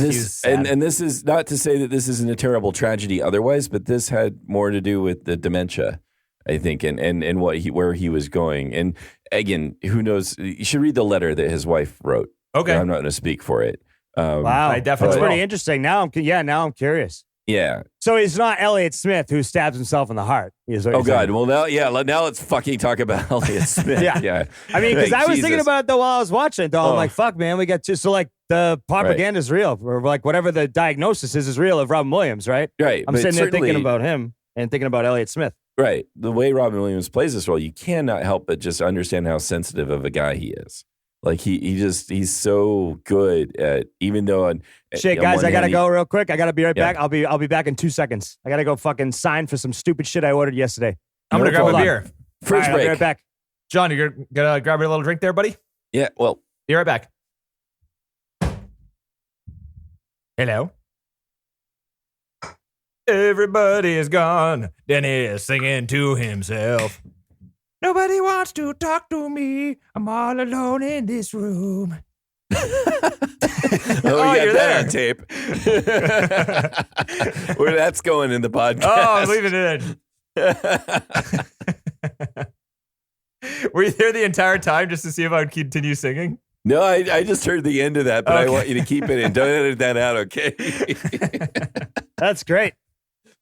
this is not to say that this isn't a terrible tragedy otherwise, but this had more to do with the dementia, I think, and where he was going. And again, who knows? You should read the letter that his wife wrote. Okay. I'm not going to speak for it. Wow. I definitely That's pretty interesting. Now I'm curious. Yeah. So he's not Elliott Smith who stabs himself in the heart. Oh, God. Well, now let's fucking talk about Elliott Smith. Yeah. I mean, because I was thinking about it though while I was watching it though. I'm like, fuck, man, we got to, so like the propaganda is real, or like whatever the diagnosis is real of Robin Williams, right? Right. I'm sitting there thinking about him and thinking about Elliott Smith. Right. The way Robin Williams plays this role, you cannot help but just understand how sensitive of a guy he is. Like he's so good at, even though shit, guys, I gotta go real quick. I gotta be right back. I'll be back in 2 seconds. I gotta go fucking sign for some stupid shit I ordered yesterday. I'm gonna grab a beer. Fridge break. I'll be right back. John, you're gonna grab a little drink there, buddy? Yeah. Well, be right back. Hello. Everybody is gone. Denny is singing to himself. Nobody wants to talk to me. I'm all alone in this room. You're there on tape. Where that's going in the podcast. Oh, I'm leaving it in. Were you there the entire time just to see if I would continue singing? No, I just heard the end of that, but Okay. I want you to keep it in. Don't edit that out, okay? That's great.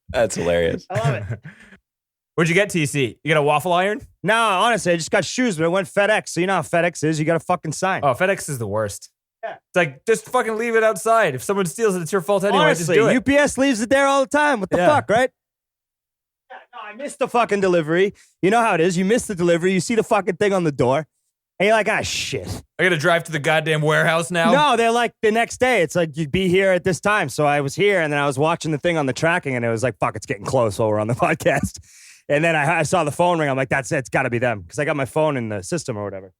That's hilarious. I love it. What'd you get, TC? You got a waffle iron? No, honestly, I just got shoes, but I went FedEx. So you know how FedEx is. You got a fucking sign. Oh, FedEx is the worst. Yeah. It's like, just fucking leave it outside. If someone steals it, it's your fault anyway. honestly, just do it. UPS leaves it there all the time. What the Yeah. fuck, right? Yeah, no, I missed the fucking delivery. You know how it is. You miss the delivery. You see the fucking thing on the door. And you're like, ah, shit. I gotta drive to the goddamn warehouse now. No, they're like the next day. It's like you'd be here at this time. So I was here, and then I was watching the thing on the tracking, and it was like, fuck, it's getting close while we're on the podcast. And then I saw the phone ring. I'm like, that's it. It's got to be them because I got my phone in the system or whatever.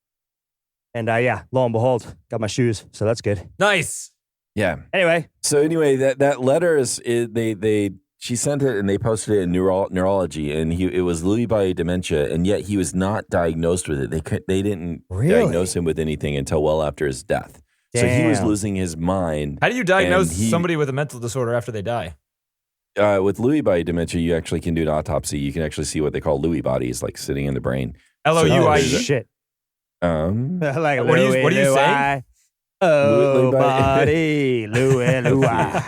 And yeah, lo and behold, got my shoes. So that's good. Nice. Yeah. Anyway, So anyway, that letter she sent it and they posted it in neurology, and it was Lewy body dementia, and yet he was not diagnosed with it. They didn't Really? diagnose him with anything until well after his death. So he was Damn. losing his mind. How do you diagnose And he- somebody with a mental disorder after they die? With Lewy body dementia, you actually can do an autopsy. You can actually see what they call Lewy bodies, like sitting in the brain. LOUIE? shit. Like What are you Louis, saying? Oh, Louis body, Louis, Louis.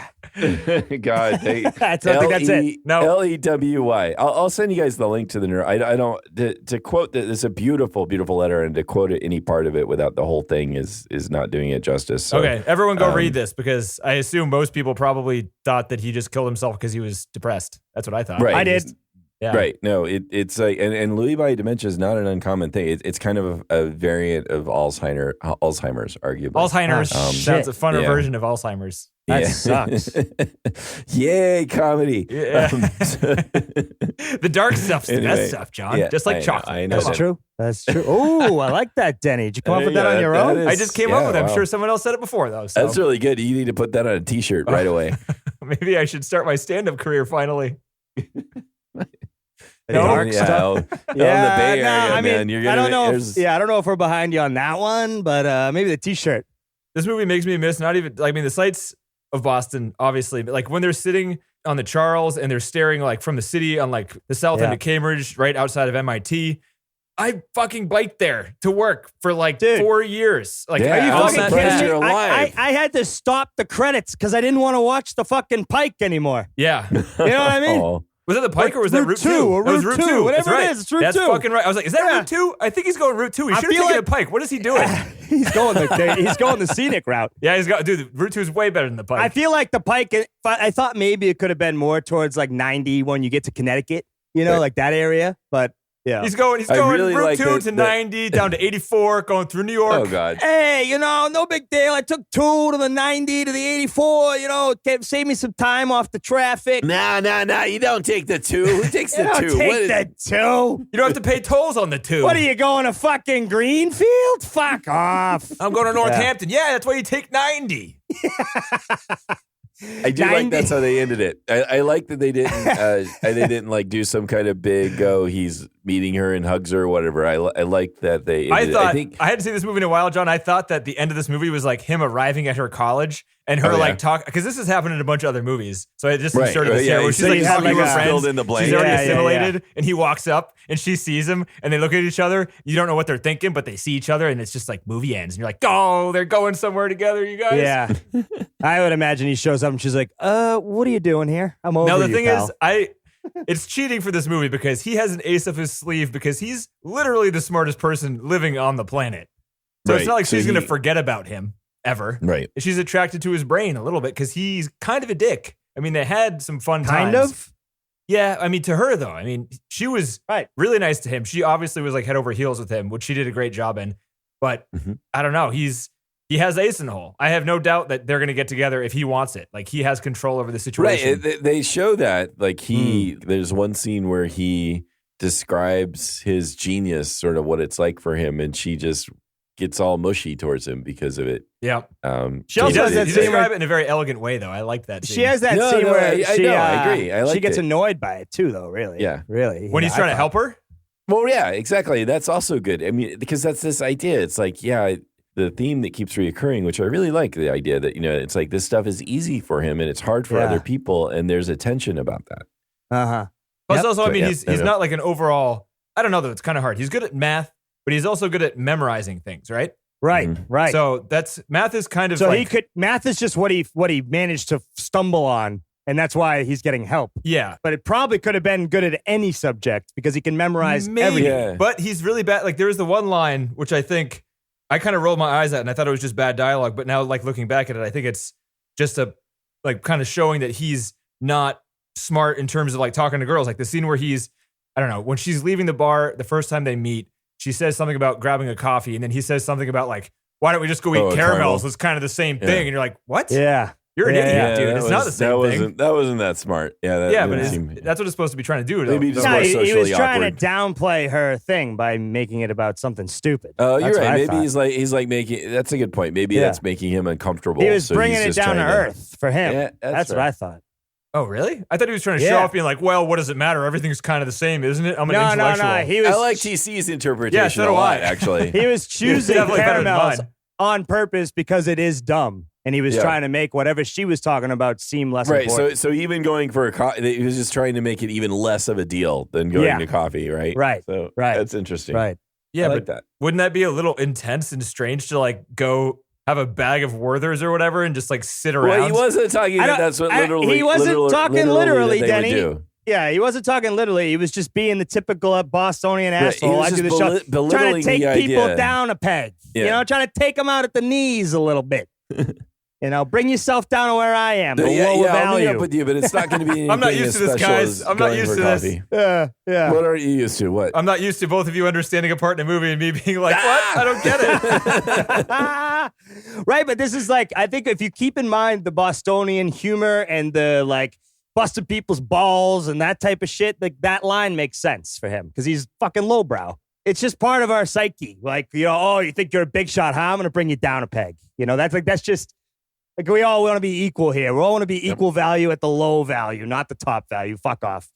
God, I don't think that's it. No. LEWY. I'll send you guys the link to the neuro. I don't to quote that. It's a beautiful, beautiful letter, and to quote it, any part of it without the whole thing is not doing it justice. So, Okay, everyone go read this because I assume most people probably thought that he just killed himself because he was depressed. That's what I thought. Right. I did. Yeah. Right. No, it's like, and Lewy body dementia is not an uncommon thing. It's kind of a variant of Alzheimer's, arguably. Alzheimer's Oh, sounds a funner Yeah. version of Alzheimer's. That sucks. Yay, comedy. Yeah. The dark stuff's the Anyway, best stuff, John. yeah, Just like I know, chocolate. I know. That's Come on. true. That's true. Oh, I like that, Denny. Did you come up with that on your that own? is- I just came up with it. I'm wow. sure someone else said it before, though. So That's really good. You need to put that on a T-shirt right away. maybe I should start my stand-up career finally. The No? dark Yeah, stuff. in the Bay Area, I mean, man. You're I gonna don't know. there's- I don't know if we're behind you on that one, but maybe the T-shirt. This movie makes me miss not even, the sights of Boston, obviously, but like when they're sitting on the Charles and they're staring like from the city on like the south end Yeah. of Cambridge, right outside of MIT. I fucking biked there to work for like Dude. 4 years. Like, Yeah, are you I was fucking surprised kidding you're me? alive. I had to stop the credits because I didn't want to watch the fucking Pike anymore. Yeah. You know what I mean? Oh. Was it the Pike or was that Route Route 2 2? or That was Route Route 2, 2. whatever That's it right. is, it's Route That's 2. fucking right. I was like, is that Yeah. Route 2? I think he's going Route 2. He I should have feel taken like- a Pike. What is he doing? he's going the scenic route. Yeah, he's got, dude, Route 2 is way better than the Pike. I feel like the Pike. I thought maybe it could have been more towards like 90 when you get to Connecticut. You know, Right. like that area. But yeah. He's going I Route really 2 like to that- 90, down to 84, going through New York. Oh God. Hey, you know, no big deal. I took 2 to the 90 to the 84. You know, save me some time off the traffic. No. You don't take the 2. Who takes You the don't 2? take the 2. You don't have to pay tolls on the 2. What are you going to fucking Greenfield? Fuck off. I'm going to Northampton. Yeah, that's why you take 90. I do 90. like that's how they ended it. I like that they didn't like do some kind of big he's meeting her and hugs her or whatever. I like that they ended I thought it. I hadn't seen this movie in a while, John. I thought that the end of this movie was like him arriving at her college and her Oh, yeah. like talk because this has happened in a bunch of other movies. So I just Right. inserted this Yeah, here where so she's like you had talking to like her a- friends. filled in the blank. She's already Yeah, yeah, assimilated, and he walks up and she sees him, and they look at each other. You don't know what they're thinking, but they see each other, and it's just like movie ends, and you're like, oh, they're going somewhere together, you guys. Yeah. I would imagine he shows up and she's like, what are you doing here? I'm over Now the you, thing pal. is, it's cheating for this movie because he has an ace up his sleeve because he's literally the smartest person living on the planet. So it's Right. not like So she's going to he- forget about him ever. Right. She's attracted to his brain a little bit because he's kind of a dick. I mean, they had some fun Kind times. of? Yeah, I mean, to her though. I mean, she was Right. really nice to him. She obviously was like head over heels with him, which she did a great job in. But Mhm. I don't know. He has ace in the hole. I have no doubt that they're going to get together if he wants it. Like he has control over the situation. Right. They show that like there's one scene where he describes his genius, sort of what it's like for him, and she just gets all mushy towards him because of it. Yeah. She He also does has that you scene describe where it in a very elegant way, though. I like that scene. she has that No, scene no, where I she, know, I agree. I she liked gets it. annoyed by it too, though, really. Yeah. Really. when he's I trying to thought- help her. Well, yeah, exactly. That's also good. I mean, because that's this idea. It's like, yeah, the theme that keeps reoccurring, which I really like, the idea that, it's like this stuff is easy for him and it's hard for Yeah. other people, and there's a tension about that. Uh-huh. Plus, Yep. also, I mean, Yeah, he's yeah. not like an overall. I don't know though. It's kind of hard. He's good at math. but he's also good at memorizing things, right? Right, right. So math is kind of math is just what he managed to stumble on, and that's why he's getting help. Yeah. But it probably could have been good at any subject because he can memorize everything. Yeah. But he's really bad. Like there was the one line, which I think I kind of rolled my eyes at and I thought it was just bad dialogue. But now like looking back at it, I think it's just kind of showing that he's not smart in terms of like talking to girls. Like the scene where I don't know, when she's leaving the bar the first time they meet, she says something about grabbing a coffee, and then he says something about like, why don't we just go eat caramels? It's kind of the same thing. And you're like, what? Yeah. You're an idiot, dude. It's not the same thing. That wasn't that smart. Yeah, but that's what it's supposed to be trying to do. Maybe just more socially he was trying awkward. to downplay her thing by making it about something stupid. Oh, you're That's right. what I Maybe thought. he's like making. That's a good point. Maybe that's making him uncomfortable. He was so bringing he's it just down to trying earth for him. Yeah, that's what right. I thought. Oh, really? I thought he was trying to show off being like, well, what does it matter? Everything's kind of the same, isn't it? I'm an intellectual. No. He was, I like TC's interpretation. Yeah, so do a lot, I. actually. He was choosing definitely better than caramels mine. on purpose because it is dumb. And he was trying to make whatever she was talking about seem less important. Right. So even going for a coffee, he was just trying to make it even less of a deal than going to coffee, right? Right. So right. That's interesting. Right. Yeah, I like that. Wouldn't that be a little intense and strange to like go have a bag of Werthers or whatever and just like sit around? Well, he wasn't talking that that's what literally. He wasn't talking literally, that Denny. Would do. Yeah, he wasn't talking literally. He was just being the typical Bostonian asshole. I do the show, trying to take people down a peg. Yeah. You know, trying to take them out at the knees a little bit. You know, bring yourself down to where I am. Lower I'll value. meet up with you, but it's not going to be anything I'm not used to this, guys. I'm not used to this. Yeah. What are you used to? What? I'm not used to both of you understanding a part in a movie and me being like, what? I don't get it. Right, but this is like, I think if you keep in mind the Bostonian humor and the like busting people's balls and that type of shit, like that line makes sense for him because he's fucking lowbrow. It's just part of our psyche. Like, you know, oh, you think you're a big shot, huh? I'm going to bring you down a peg. You know, that's just, like, we all want to be equal here. We all want to be equal value at the low value, not the top value. Fuck off.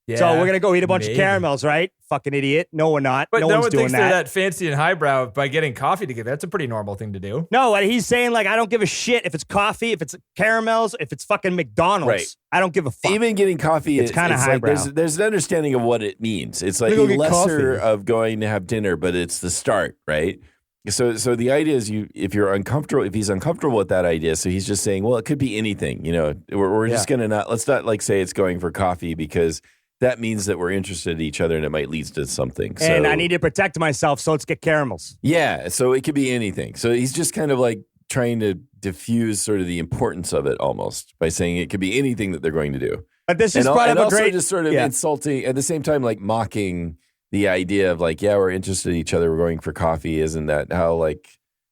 Yeah, so we're going to go eat a bunch of caramels, right? Fucking idiot. No, we're not. But no no one's one doing thinks they're that fancy and highbrow by getting coffee together. That's a pretty normal thing to do. No, he's saying, like, I don't give a shit if it's coffee, if it's caramels, if it's fucking McDonald's. Right. I don't give a fuck. Even getting coffee, it's kind of highbrow. Like there's an understanding of what it means. It's like lesser of going to have dinner, but it's the start, right? So the idea is if he's uncomfortable with that idea, so he's just saying, well, it could be anything. You know, we're just gonna let's not like say it's going for coffee because that means that we're interested in each other and it might lead to something. And I need to protect myself, so let's get caramels. Yeah, so it could be anything. So he's just kind of like trying to diffuse sort of the importance of it almost by saying it could be anything that they're going to do. But this is part of a great, just sort of insulting at the same time, like mocking the idea of like, yeah, we're interested in each other. We're going for coffee. Isn't that how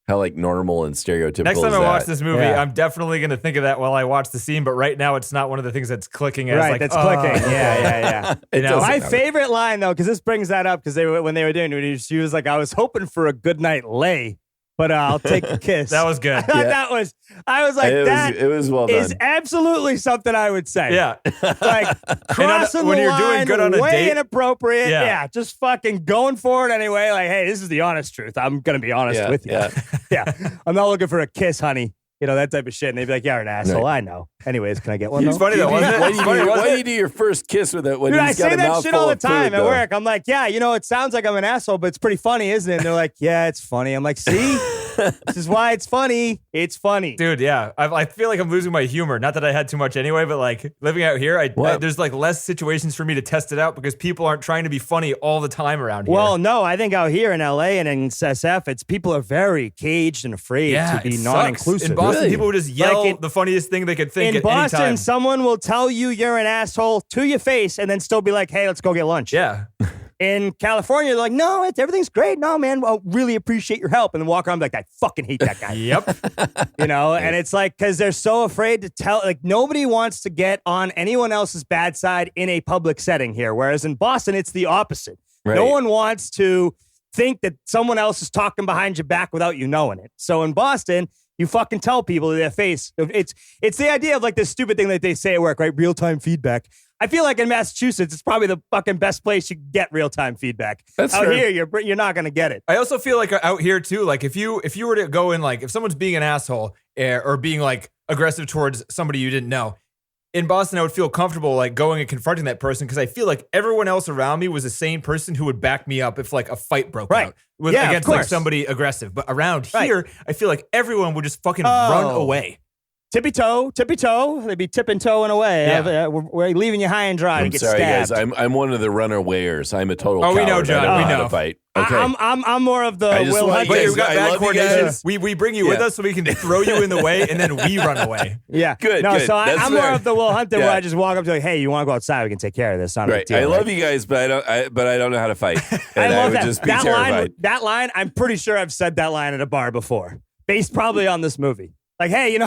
normal and stereotypical? Next time is I watch that? this movie, I'm definitely going to think of that while I watch the scene. But right now, it's not one of the things that's clicking as right, like, that's clicking. Yeah. You know, my favorite line though, because this brings that up, because when they were doing it, she was like, I was hoping for a good night lay, but I'll take a kiss. That was good. I thought I was like, it was well done. Is absolutely something I would say. Yeah. Like crossing when the you're line, doing good on a way date. inappropriate. Yeah. Yeah, just fucking going for it anyway. Like, hey, this is the honest truth. I'm going to be honest with you. Yeah. I'm not looking for a kiss, honey. You know, that type of shit. And they'd be like, you're an asshole. Right. I know. Anyways, can I get one? It's funny though, wasn't it? Why do you do your first kiss with it when Dude, he's I say got a that mouthful shit all the of food, time at though? work. I'm like, yeah, you know, it sounds like I'm an asshole, but it's pretty funny, isn't it? And they're like, yeah, it's funny. I'm like, see? This is why it's funny. It's funny. Dude, yeah. I feel like I'm losing my humor. Not that I had too much anyway, but like living out here, there's like less situations for me to test it out because people aren't trying to be funny all the time around here. Well, no, I think out here in LA and in SF, people are very caged and afraid to be non-inclusive. In Boston, Really? people would just yell the funniest thing they could think in at Boston, any time. someone will tell you you're an asshole to your face and then still be like, hey, let's go get lunch. Yeah. In California, they're like, no, everything's great. No, man, I really appreciate your help. And then walk around like, I fucking hate that guy. Yep. You know, and it's like, because they're so afraid to tell, like, nobody wants to get on anyone else's bad side in a public setting here. Whereas in Boston, it's the opposite. Right. No one wants to think that someone else is talking behind your back without you knowing it. So in Boston, you fucking tell people to their face. It's the idea of like this stupid thing that they say at work, right? Real-time feedback. I feel like in Massachusetts, it's probably the fucking best place you can get real-time feedback. That's out fair. here, you're not going to get it. I also feel like out here too, like if you were to go in, like if someone's being an asshole or being like aggressive towards somebody you didn't know, in Boston, I would feel comfortable like going and confronting that person because I feel like everyone else around me was a sane person who would back me up if like a fight broke out against like somebody aggressive. But around here, I feel like everyone would just fucking run away. Tippy toe. They'd be tipping toeing away. Yeah. We're leaving you high and dry to get stabbed. Guys. I'm one of the runner-wares. I'm a total coward. We know, John. I don't we know know. how to fight. Okay. I'm more of the Will Hunting. But you've got bad coordination. You We bring you with us so we can throw you in the way and then we run away. Yeah. Good. So I'm more of the Will Hunting where I just walk up to like, hey, you want to go outside? We can take care of this. Not a big deal, I love you guys, but I don't know how to fight. And I love would that. just be terrified. That line, I'm pretty sure I've said that line at a bar before, based probably on this movie. Like, hey,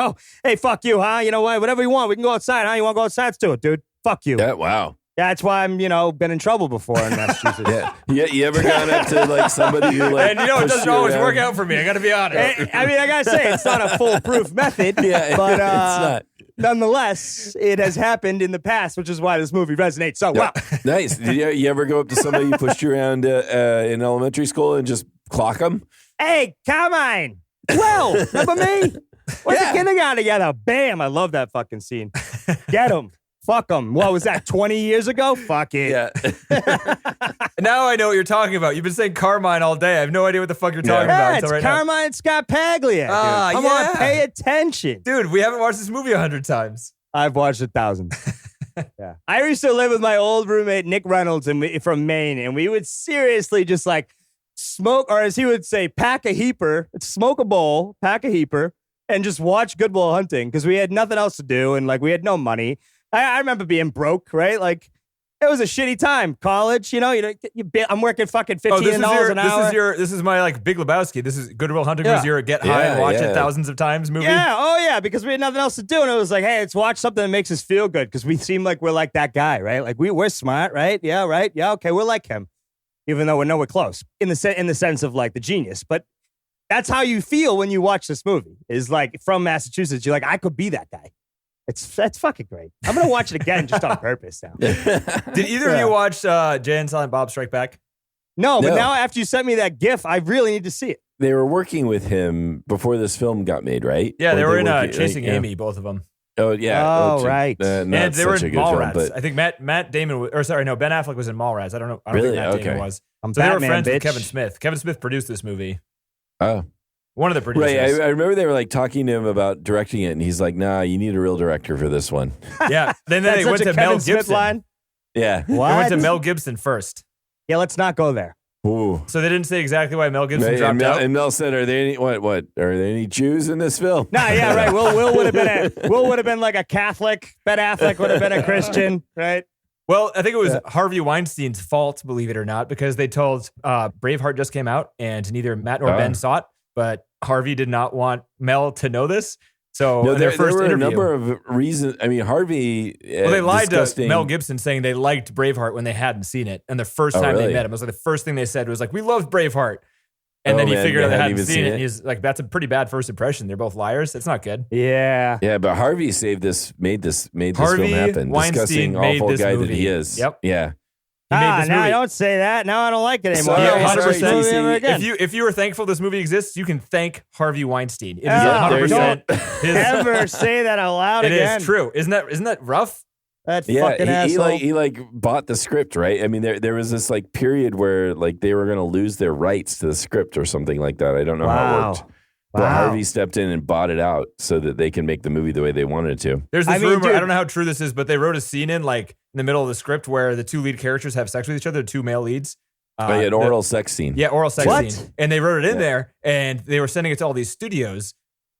hey, fuck you, huh? You know what? Whatever you want, we can go outside, huh? You want to go outside? Let's do it, dude. Fuck you. Yeah, wow. Yeah, that's why I'm, been in trouble before in Massachusetts. You ever gone up to like somebody who like? And it doesn't always work out for me. I got to be honest. I gotta say, it's not a foolproof method. But it's not. Nonetheless, it has happened in the past, which is why this movie resonates so well. Nice. Did you ever go up to somebody who pushed you around in elementary school and just clock them? Hey, Carmine. Well, remember me? We're in kindergarten together. Bam. I love that fucking scene. Get him. Fuck him. What was that, 20 years ago? Fuck it. Yeah. Now I know what you're talking about. You've been saying Carmine all day. I have no idea what the fuck you're talking about. It's right Carmine and Scott Paglia. Come on, pay attention. Dude, we haven't watched this movie 100 times. I've watched it thousands. Yeah. I used to live with my old roommate, Nick Reynolds, from Maine, and we would seriously just like smoke, or as he would say, pack a heaper, smoke a bowl, pack a heaper, and just watch Good Will Hunting because we had nothing else to do and like we had no money. I remember being broke, right? Like it was a shitty time. College, I'm working fucking $15 an hour. This is my like Big Lebowski. This is Good Will Hunting was your get high and watch it thousands of times movie. Yeah, because we had nothing else to do, and it was like, hey, let's watch something that makes us feel good because we seem like we're like that guy, right? Like we're smart, right? Yeah, right. Yeah, okay, we're like him, even though we're nowhere close in the sense of like the genius, but. That's how you feel when you watch this movie. Is like from Massachusetts. You're like, I could be that guy. That's fucking great. I'm gonna watch it again just on purpose now. Did either of you watch Jay and Silent Bob Strike Back? No, but now after you sent me that GIF, I really need to see it. They were working with him before this film got made, right? Yeah, they were in Chasing Amy, both of them. Oh yeah. Oh right. And they were in Mallrats. Film, I think Ben Affleck was in Mallrats. I don't know. I don't think Matt Damon was. So Batman, they were friends bitch. with Kevin Smith. Kevin Smith produced this movie. Oh. One of the producers. Right. I remember they were like talking to him about directing it, and he's like, nah, you need a real director for this one. Yeah. Then they went to Mel Gibson. Line? Yeah. What? They went to Mel Gibson first. Yeah, let's not go there. Ooh. So they didn't say exactly why Mel Gibson dropped out. And Mel said, "Are there any Are there any Jews in this film?" Nah, yeah, right. Will would have been like a Catholic. Ben Affleck would have been a Christian, right? Well, I think it was Harvey Weinstein's fault, believe it or not, because they told Braveheart just came out, and neither Matt nor Ben saw it, but Harvey did not want Mel to know this. So there were a number of reasons. I mean, Harvey. They lied to Mel Gibson saying they liked Braveheart when they hadn't seen it, and the first time they met him, it was like the first thing they said was like, "We loved Braveheart," and then he figured out they hadn't seen it. And he's like, "That's a pretty bad first impression. They're both liars. It's not good." Yeah, yeah. But Harvey made this film happen. Weinstein discussing made awful this guy movie. that he is. Yep. Yeah. Now don't say that. Now I don't like it anymore. Sorry, 100%. If you were thankful this movie exists, you can thank Harvey Weinstein. It is 100%. Never say that out loud again. It is true. Isn't that rough? That fucking asshole. He bought the script, right? I mean, there was this like period where like they were going to lose their rights to the script or something like that. I don't know how it worked. But Harvey stepped in and bought it out so that they can make the movie the way they wanted to. There's this rumor, I don't know how true this is, but they wrote a scene in the middle of the script where the two lead characters have sex with each other, the two male leads. An oral sex scene. Yeah, oral sex scene. And they wrote it in there, and they were sending it to all these studios,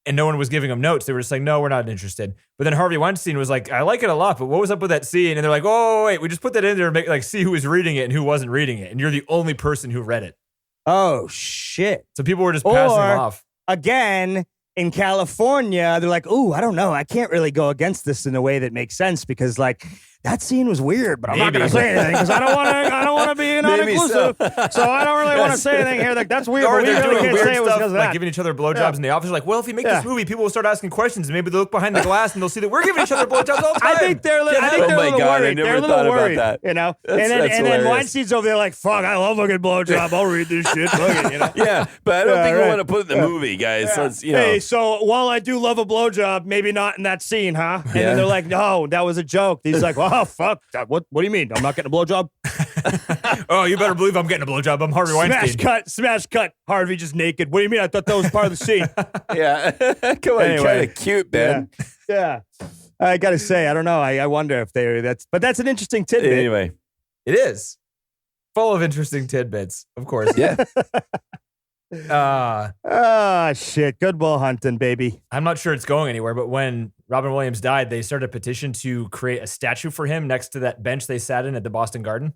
and no one was giving them notes. They were just like, no, we're not interested. But then Harvey Weinstein was like, I like it a lot, but what was up with that scene? And they're like, oh, wait, we just put that in there and see who was reading it and who wasn't reading it. And you're the only person who read it. Oh, shit. So people were just passing them off. Again, in California, they're like, ooh, I don't know. I can't really go against this in a way that makes sense because, like, that scene was weird, but I'm not going to say anything because I don't want to be non-inclusive. So I don't really want to say anything here. Like, that's weird. Or But we they're really doing can't weird say it was stuff, because of like that. giving each other blowjobs in the office. Like, well, if we make this movie, people will start asking questions, and maybe they'll look behind the glass and they'll see that we're giving each other blowjobs all the time. I think they're a little worried. They're a little worried, you know. And then Weinstein's over there like, fuck, I love looking blowjob. I'll read this shit. Fuck it, you know? Yeah, but I don't think we want to put it in the movie, guys. Yeah. Let's, you know. Hey, so while I do love a blowjob, maybe not in that scene, huh? And then they're like, no, that was a joke. He's like, oh, fuck. What do you mean? I'm not getting a blowjob? Oh, you better believe I'm getting a blowjob. I'm Harvey Weinstein. Smash cut. Harvey just naked. What do you mean? I thought that was part of the scene. Yeah. Come on, Anyway. kind of cute, Ben. Yeah. I got to say, I don't know. I wonder if that's an interesting tidbit. Anyway. It is full of interesting tidbits, of course. Yeah. Shit. Good Will Hunting, baby. I'm not sure it's going anywhere, but when Robin Williams died, they started a petition to create a statue for him next to that bench they sat in at the Boston Garden.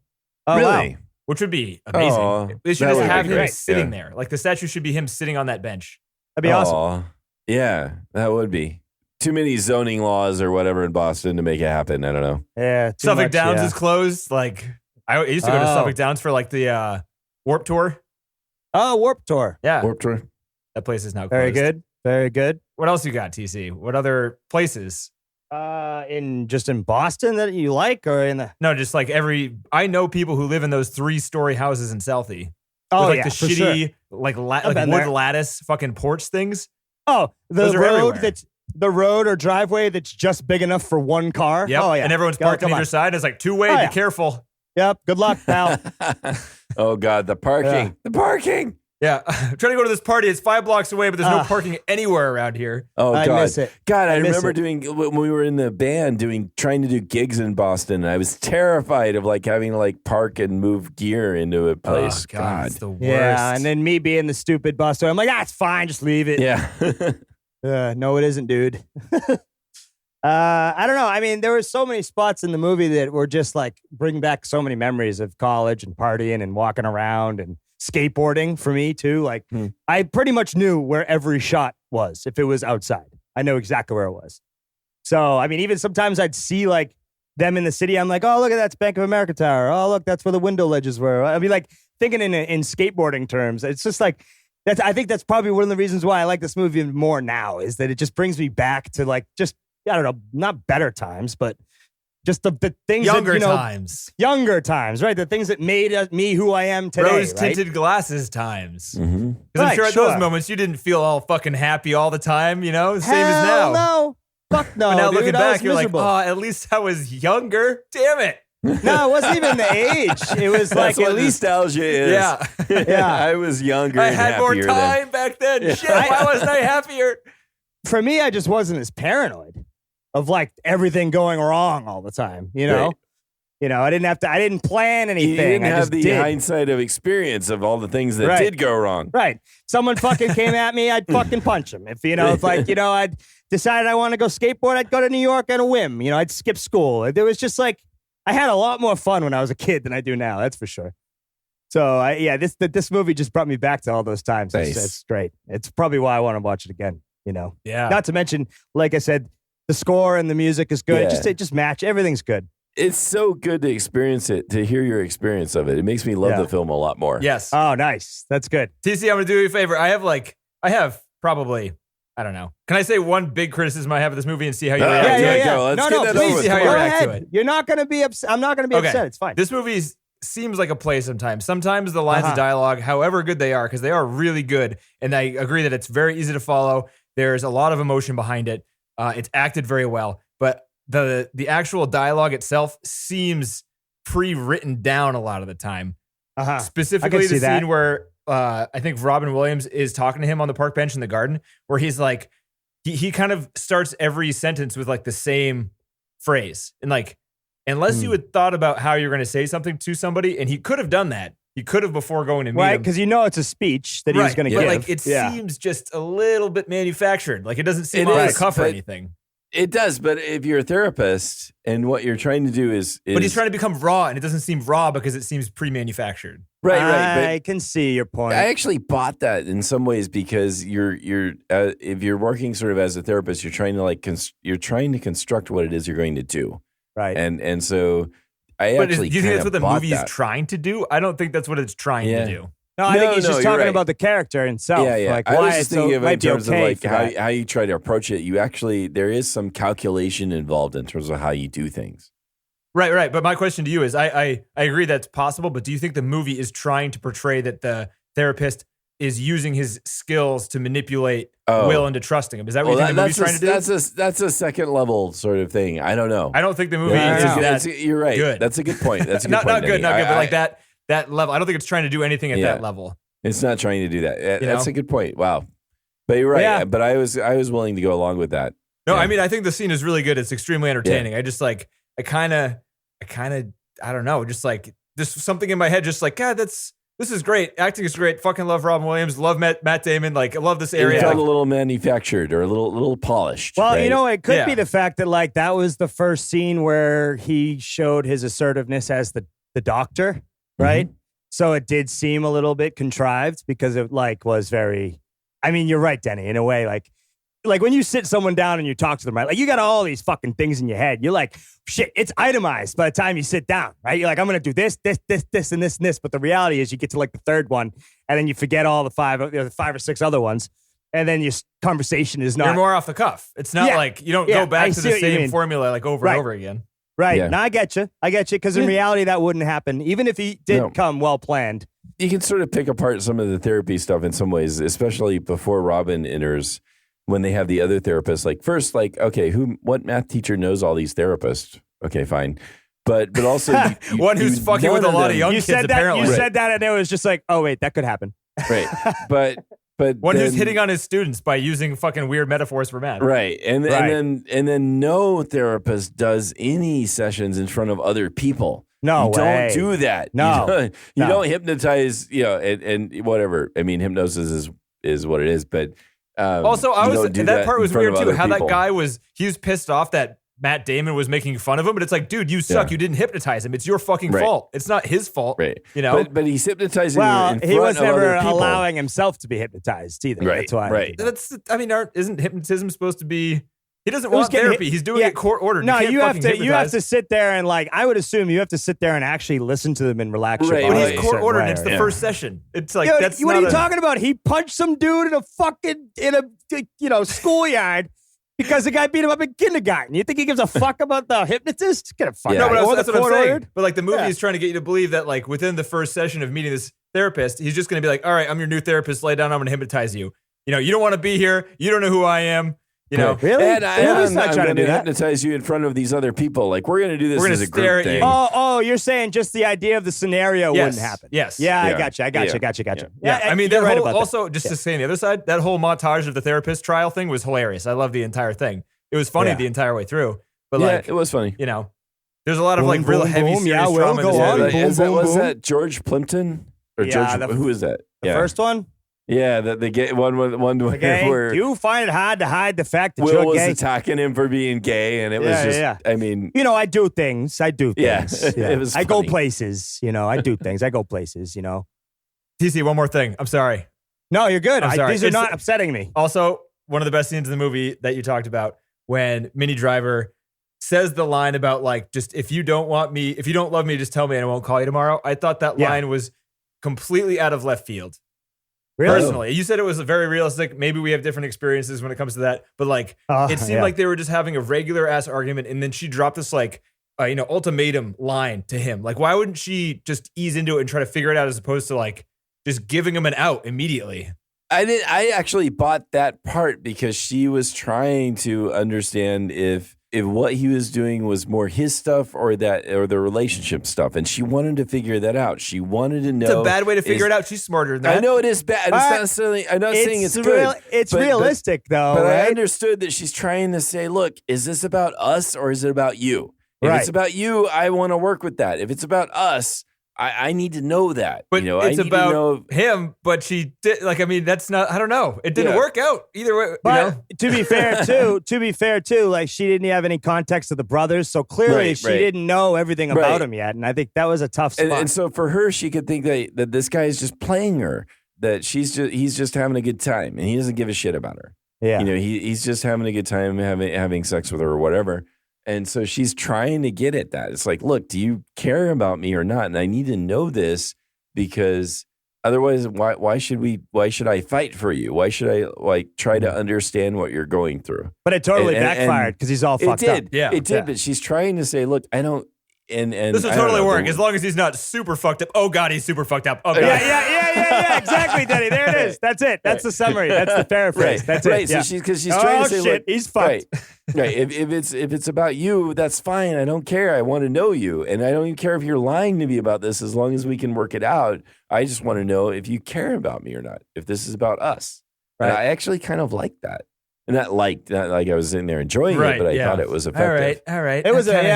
Oh, Really? wow. Which would be amazing. Aw, They should that just would have be him great. sitting Yeah. there. Like the statue should be him sitting on that bench. That'd be awesome. Aw. Yeah, that would be. Too many zoning laws or whatever in Boston to make it happen. I don't know. Yeah. too Suffolk much, Downs yeah. is closed. Like I used to go to Oh. Suffolk Downs for like the Warp Tour. Oh, Warp Tour. Yeah, Warped Tour. that place is now closed. Very good. Very good. What else you got, TC? What other places? In Boston that you like, or in the No, just like I know people who live in those 3-story houses in Southie. oh with like yeah, the for shitty sure. like I've wood been there. lattice fucking porch things. Oh, Those the are road everywhere. the road or driveway that's just big enough for one car. Yep. Oh yeah, And everyone's Go- parked on come either on. side. It's like two-way. Oh, Be yeah. careful. Yep. Good luck, pal. Oh, God, the parking. Yeah. The parking. Yeah. I'm trying to go to this party. It's 5 blocks away, but there's no Ah. parking anywhere around here. Oh, I God. miss it. God, I I miss remember it. when we were in the band trying to do gigs in Boston. And I was terrified of like having to like park and move gear into a place. Oh, God. It's the worst. Yeah, and then me being the stupid buster, I'm like, it's fine, just leave it. Yeah. No, it isn't, dude. I don't know. I mean, there were so many spots in the movie that were just like bring back so many memories of college and partying and walking around and skateboarding for me too. Like I pretty much knew where every shot was. If it was outside, I know exactly where it was. So, I mean, even sometimes I'd see like them in the city. I'm like, oh, look at that's Bank of America Tower. Oh, look, that's where the window ledges were. I mean, like thinking in skateboarding terms. It's just like, I think that's probably one of the reasons why I like this movie more now is that it just brings me back to like, just, I don't know, not better times, but just the things Younger that, you know, times. Younger times, right? The things that made me who I am today. Rose-tinted glasses times. Because Mm-hmm. I'm Right, sure at sure. those moments you didn't feel all fucking happy all the time, you know? Same Hell as now. No. Fuck no. But now dude, looking I back, was you're miserable. like, oh, at least I was younger. Damn it. No, it wasn't even the age. It was like That's what at least. nostalgia is. Yeah. Yeah. I was younger I and had more happier time back then. Yeah. Shit, why wasn't I happier? For me, I just wasn't as paranoid of like everything going wrong all the time. You know. Right. You know, I didn't plan anything. You didn't I have just the did. hindsight of experience of all the things that Right. did go wrong. Right. Someone fucking came at me, I'd fucking punch him. If, you know, if like, you know, I'd decided I want to go skateboard, I'd go to New York on a whim. You know, I'd skip school. There was just like, I had a lot more fun when I was a kid than I do now. That's for sure. So, this movie just brought me back to all those times. Nice. It's great. It's probably why I want to watch it again, you know. Yeah. Not to mention, like I said, the score and the music is good. Yeah. It just match. Everything's good. It's so good to experience it, to hear your experience of it. It makes me love Yeah. the film a lot more. Yes. Oh, nice. That's good. TC, I'm going to do you a favor. I have probably, I don't know. Can I say one big criticism I have of this movie and see how you react Yeah, to it? go. Let's no, get no, that please. over with. See how Come you on. Go react to ahead. it. You're not going to be upset. I'm not going to be Okay. upset. It's fine. This movie seems like a play sometimes. Sometimes the lines of dialogue, however good they are, because they are really good, and I agree that it's very easy to follow. There's a lot of emotion behind it. It's acted very well, but the actual dialogue itself seems pre-written down a lot of the time. I Specifically, can the see that. scene where I think Robin Williams is talking to him on the park bench in the garden, where he's like, he kind of starts every sentence with like the same phrase, and like, unless you had thought about how you're going to say something to somebody, and he could have done that. He could have before going to meet Right, him. because you know it's a speech that he was going to But give. like, it seems just a little bit manufactured. Like, it doesn't seem It off is, the cuff or but- anything. It does, but if you're a therapist and what you're trying to do is But he's trying to become raw, and it doesn't seem raw because it seems pre-manufactured. right. I can see your point. I actually bought that in some ways because you're if you're working sort of as a therapist, you're trying to you're trying to construct what it is you're going to do. Right. And so I But actually do you think that's what the movie that. is trying to do? I don't think that's what it's trying to do. No, I think he's just you're talking right. about the character himself. Yeah. Like I why was just it's thinking so of it in might be terms okay of for like that. how you try to approach it. You actually, there is some calculation involved in terms of how you do things. Right. But my question to you is, I agree that's possible, but do you think the movie is trying to portray that the therapist is using his skills to manipulate Will into trusting him? Is that what you think the movie's trying to do? That's a second level sort of thing. I don't know. I don't think the movie is that You're right. good. That's a good point. That's a good not point. good, Denny. but like that level. I don't think it's trying to do anything at that level. It's not trying to do that. You That's know? a good point. Wow. But you're right. Yeah. But I was willing to go along with that. No, Yeah. I mean, I think the scene is really good. It's extremely entertaining. I just like, I kind of, I don't know, just like, there's something in my head, just like, God, this is great. Acting is great. Fucking love Robin Williams. Love Matt Damon. Like, I love this area. It felt a little manufactured or a little polished. Well, right? you know, it could be the fact that like that was the first scene where he showed his assertiveness as the doctor, right? So it did seem a little bit contrived because it like was very. I mean, you're right, Denny. In a way, like when you sit someone down and you talk to them, right? Like you got all these fucking things in your head. You're like, shit, it's itemized by the time you sit down, right? You're like, I'm gonna do this, and this, and this. But the reality is, you get to like the third one, and then you forget all the five or six other ones, and then your conversation is not. You're more off the cuff. It's not like you don't go back to the same formula like over and over again. Right. Yeah. No, I get you. Because in reality, that wouldn't happen. Even if he did come well planned. You can sort of pick apart some of the therapy stuff in some ways, especially before Robin enters, when they have the other therapists. Like first, like, okay, what math teacher knows all these therapists? Okay, fine. But also one who's fucking with a lot of young kids, apparently. You said that and it was just like, oh wait, that could happen. Right. But one who's hitting on his students by using fucking weird metaphors for math. Right. And then no therapist does any sessions in front of other people. No you way. Don't do that. No. You don't hypnotize, and whatever. I mean, hypnosis is what it is, but also that part was weird too. How people. That guy was pissed off that Matt Damon was making fun of him, but it's like, dude, you suck. You didn't hypnotize him. It's your fucking fault. It's not his fault. Right. You know? But he's hypnotizing you in front he was of never other people. allowing himself to be hypnotized either. Right. That's why. Right. Isn't hypnotism supposed to be? He doesn't want therapy. He's doing it court ordered. No, you have to sit there and like, I would assume you have to sit there and actually listen to them and relax your body. But he's court ordered. It's the first session. It's like, that's what are you talking about? He punched some dude in a schoolyard because the guy beat him up in kindergarten. You think he gives a fuck about the hypnotist? Get a fuck. No, but that's what I'm saying. Ordered? But like the movie is trying to get you to believe that like within the first session of meeting this therapist, he's just going to be like, all right, I'm your new therapist. Lay down. I'm going to hypnotize you. You know, you don't want to be here. You don't know who I am. You know, really? And I'm not trying to do that. Hypnotize you in front of these other people. Like we're going to do this as a group thing. Oh, you're saying just the idea of the scenario wouldn't happen. Yes. Yeah, I got you. Yeah, I mean, you're right whole, about also just to say on the other side, that whole montage of the therapist trial thing was hilarious. I love the entire thing. It was funny the entire way through. But like, it was funny. You know, there's a lot of like real heavy serious trauma in this movie. Was that George Plimpton or George? Who is that? The first one. Yeah, the gay one where you find it hard to hide the fact that Will you're was gay. attacking him for being gay, and it was just. I mean, I do things. Yeah, it was. I go places. I do things. I go places. TC, one more thing. I'm sorry. No, you're good. I'm sorry. These are not upsetting me. Also, one of the best scenes in the movie that you talked about when Minnie Driver says the line about like, just if you don't love me, just tell me and I won't call you tomorrow. I thought that line was completely out of left field. Really? Personally, you said it was very realistic. Maybe we have different experiences when it comes to that, but like it seemed like they were just having a regular ass argument, and then she dropped this like ultimatum line to him. Like, why wouldn't she just ease into it and try to figure it out as opposed to like just giving him an out immediately? I actually bought that part because she was trying to understand if what he was doing was more his stuff or the relationship stuff, and she wanted to figure that out. She wanted to know. It's a bad way to figure it out. She's smarter than that. I know it is bad. It's not necessarily. I'm not saying it's good. It's realistic though. But right? I understood that she's trying to say, look, is this about us or is it about you? If it's about you, I want to work with that. If it's about us, I need to know that. But it's about him, but she did that's not, I don't know. It didn't work out either way. But to be fair too, like she didn't have any context of the brothers. So clearly she didn't know everything about him yet. And I think that was a tough spot. And so for her, she could think that this guy is just playing her, that he's just having a good time and he doesn't give a shit about her. Yeah. He's just having a good time having sex with her or whatever. And so she's trying to get at that. It's like, look, do you care about me or not? And I need to know this because otherwise, why should I fight for you? Why should I try to understand what you're going through? But it totally backfired because he's all fucked up. Yeah, it did. But she's trying to say, look, I don't. And this will totally work as long as he's not super fucked up. Oh God, he's super fucked up. Oh God. Yeah. Exactly, Denny. There it is. That's it. That's the summary. That's the paraphrase. That's it. Right. So she's trying to say, shit, he's fucked. Right. If it's about you, that's fine. I don't care. I want to know you, and I don't even care if you're lying to me about this. As long as we can work it out, I just want to know if you care about me or not. If this is about us. Right. And I actually kind of like that. Not like I was in there enjoying it, but I thought it was effective. All right. It was effective.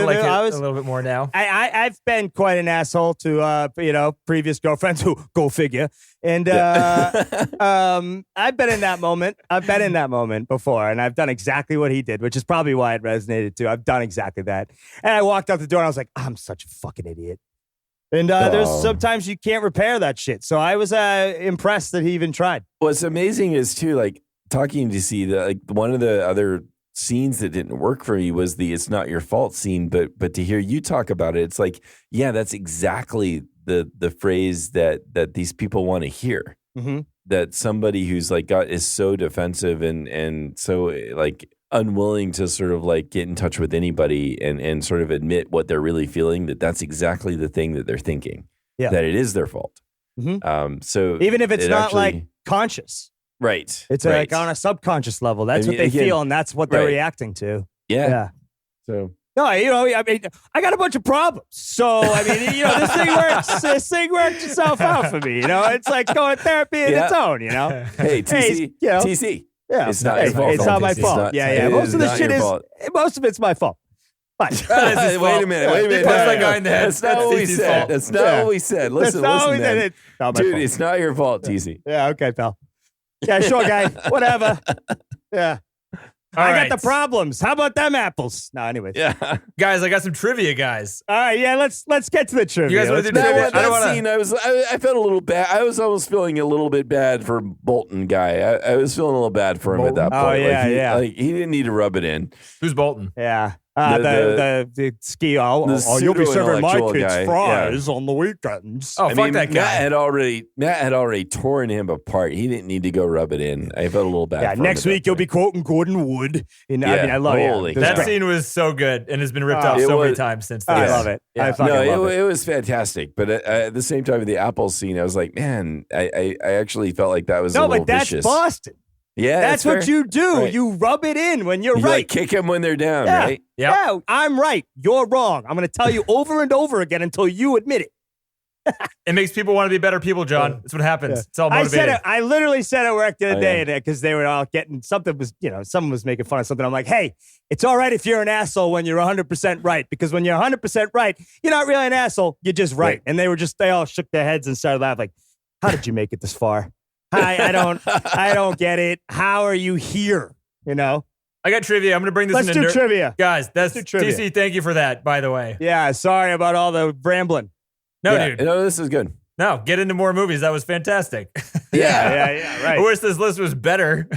I like it a little bit more now. I've been quite an asshole to previous girlfriends who go figure, and I've been in that moment. I've been in that moment before, and I've done exactly what he did, which is probably why it resonated too. I've done exactly that, and I walked out the door and I was like, I'm such a fucking idiot. And there's sometimes you can't repair that shit. So I was impressed that he even tried. What's amazing is too, like, talking to see that, one of the other scenes that didn't work for me was the "it's not your fault" scene, but to hear you talk about it, it's like, yeah, that's exactly the phrase that these people want to hear. Mm-hmm. That somebody who's is so defensive and so unwilling to sort of get in touch with anybody and sort of admit what they're really feeling, that's exactly the thing that they're thinking. Yeah, that it is their fault. Mm-hmm. So even if it's not conscious. Right. It's on a subconscious level. That's what they feel, and that's what they're reacting to. Yeah. So. No, I got a bunch of problems. So, this thing works. This thing worked itself out for me. It's like going to therapy in its own, Hey, TC. TC. Yeah. It's not your fault. It's not my fault. Most of the shit most of it's my fault. But wait a minute. That's that guy in the head. That's not what we said. That's not what we said. Listen, man. Dude, it's not your fault, TC. Yeah, okay, pal. Yeah, sure, guy. Whatever. Yeah. I got the problems. How about them apples? No, anyways. Yeah. Guys, I got some trivia, guys. All right, yeah, let's get to the trivia. You guys want to do trivia? I felt a little bad. I was almost feeling a little bit bad for Bolton guy. I was feeling a little bad for him at that point. Oh, yeah, he didn't need to rub it in. Who's Bolton? Yeah. The ski. You'll be serving my kids fries on the weekends. Oh, fuck that guy. Matt had already torn him apart. He didn't need to go rub it in. I felt a little bad. Yeah, next week you'll be quoting Gordon Wood. I love it. That scene was so good and has been ripped off many times since then. I love it. Yeah. It was fantastic. But at the same time, the apple scene, I was like, man, I actually felt like that was a little vicious. That's Boston. Yeah, that's what you do. Right. You rub it in when you're right. Kick them when they're down, right? Yep. Yeah, I'm right. You're wrong. I'm going to tell you over and over again until you admit it. It makes people want to be better people, John. That's what happens. It's all motivated. I literally said at work the other day because they were all getting something was, someone was making fun of something. I'm like, hey, it's all right if you're an asshole when you're 100% right, because when you're 100% right, you're not really an asshole. You're just right. And they all shook their heads and started laughing. Like, how did you make it this far? I don't get it. How are you here? I got trivia. I'm going to bring this Let's do trivia. Guys, that's TC. Thank you for that, by the way. Yeah, sorry about all the rambling. Dude. No, this is good. No, get into more movies. That was fantastic. Yeah, right. I wish this list was better.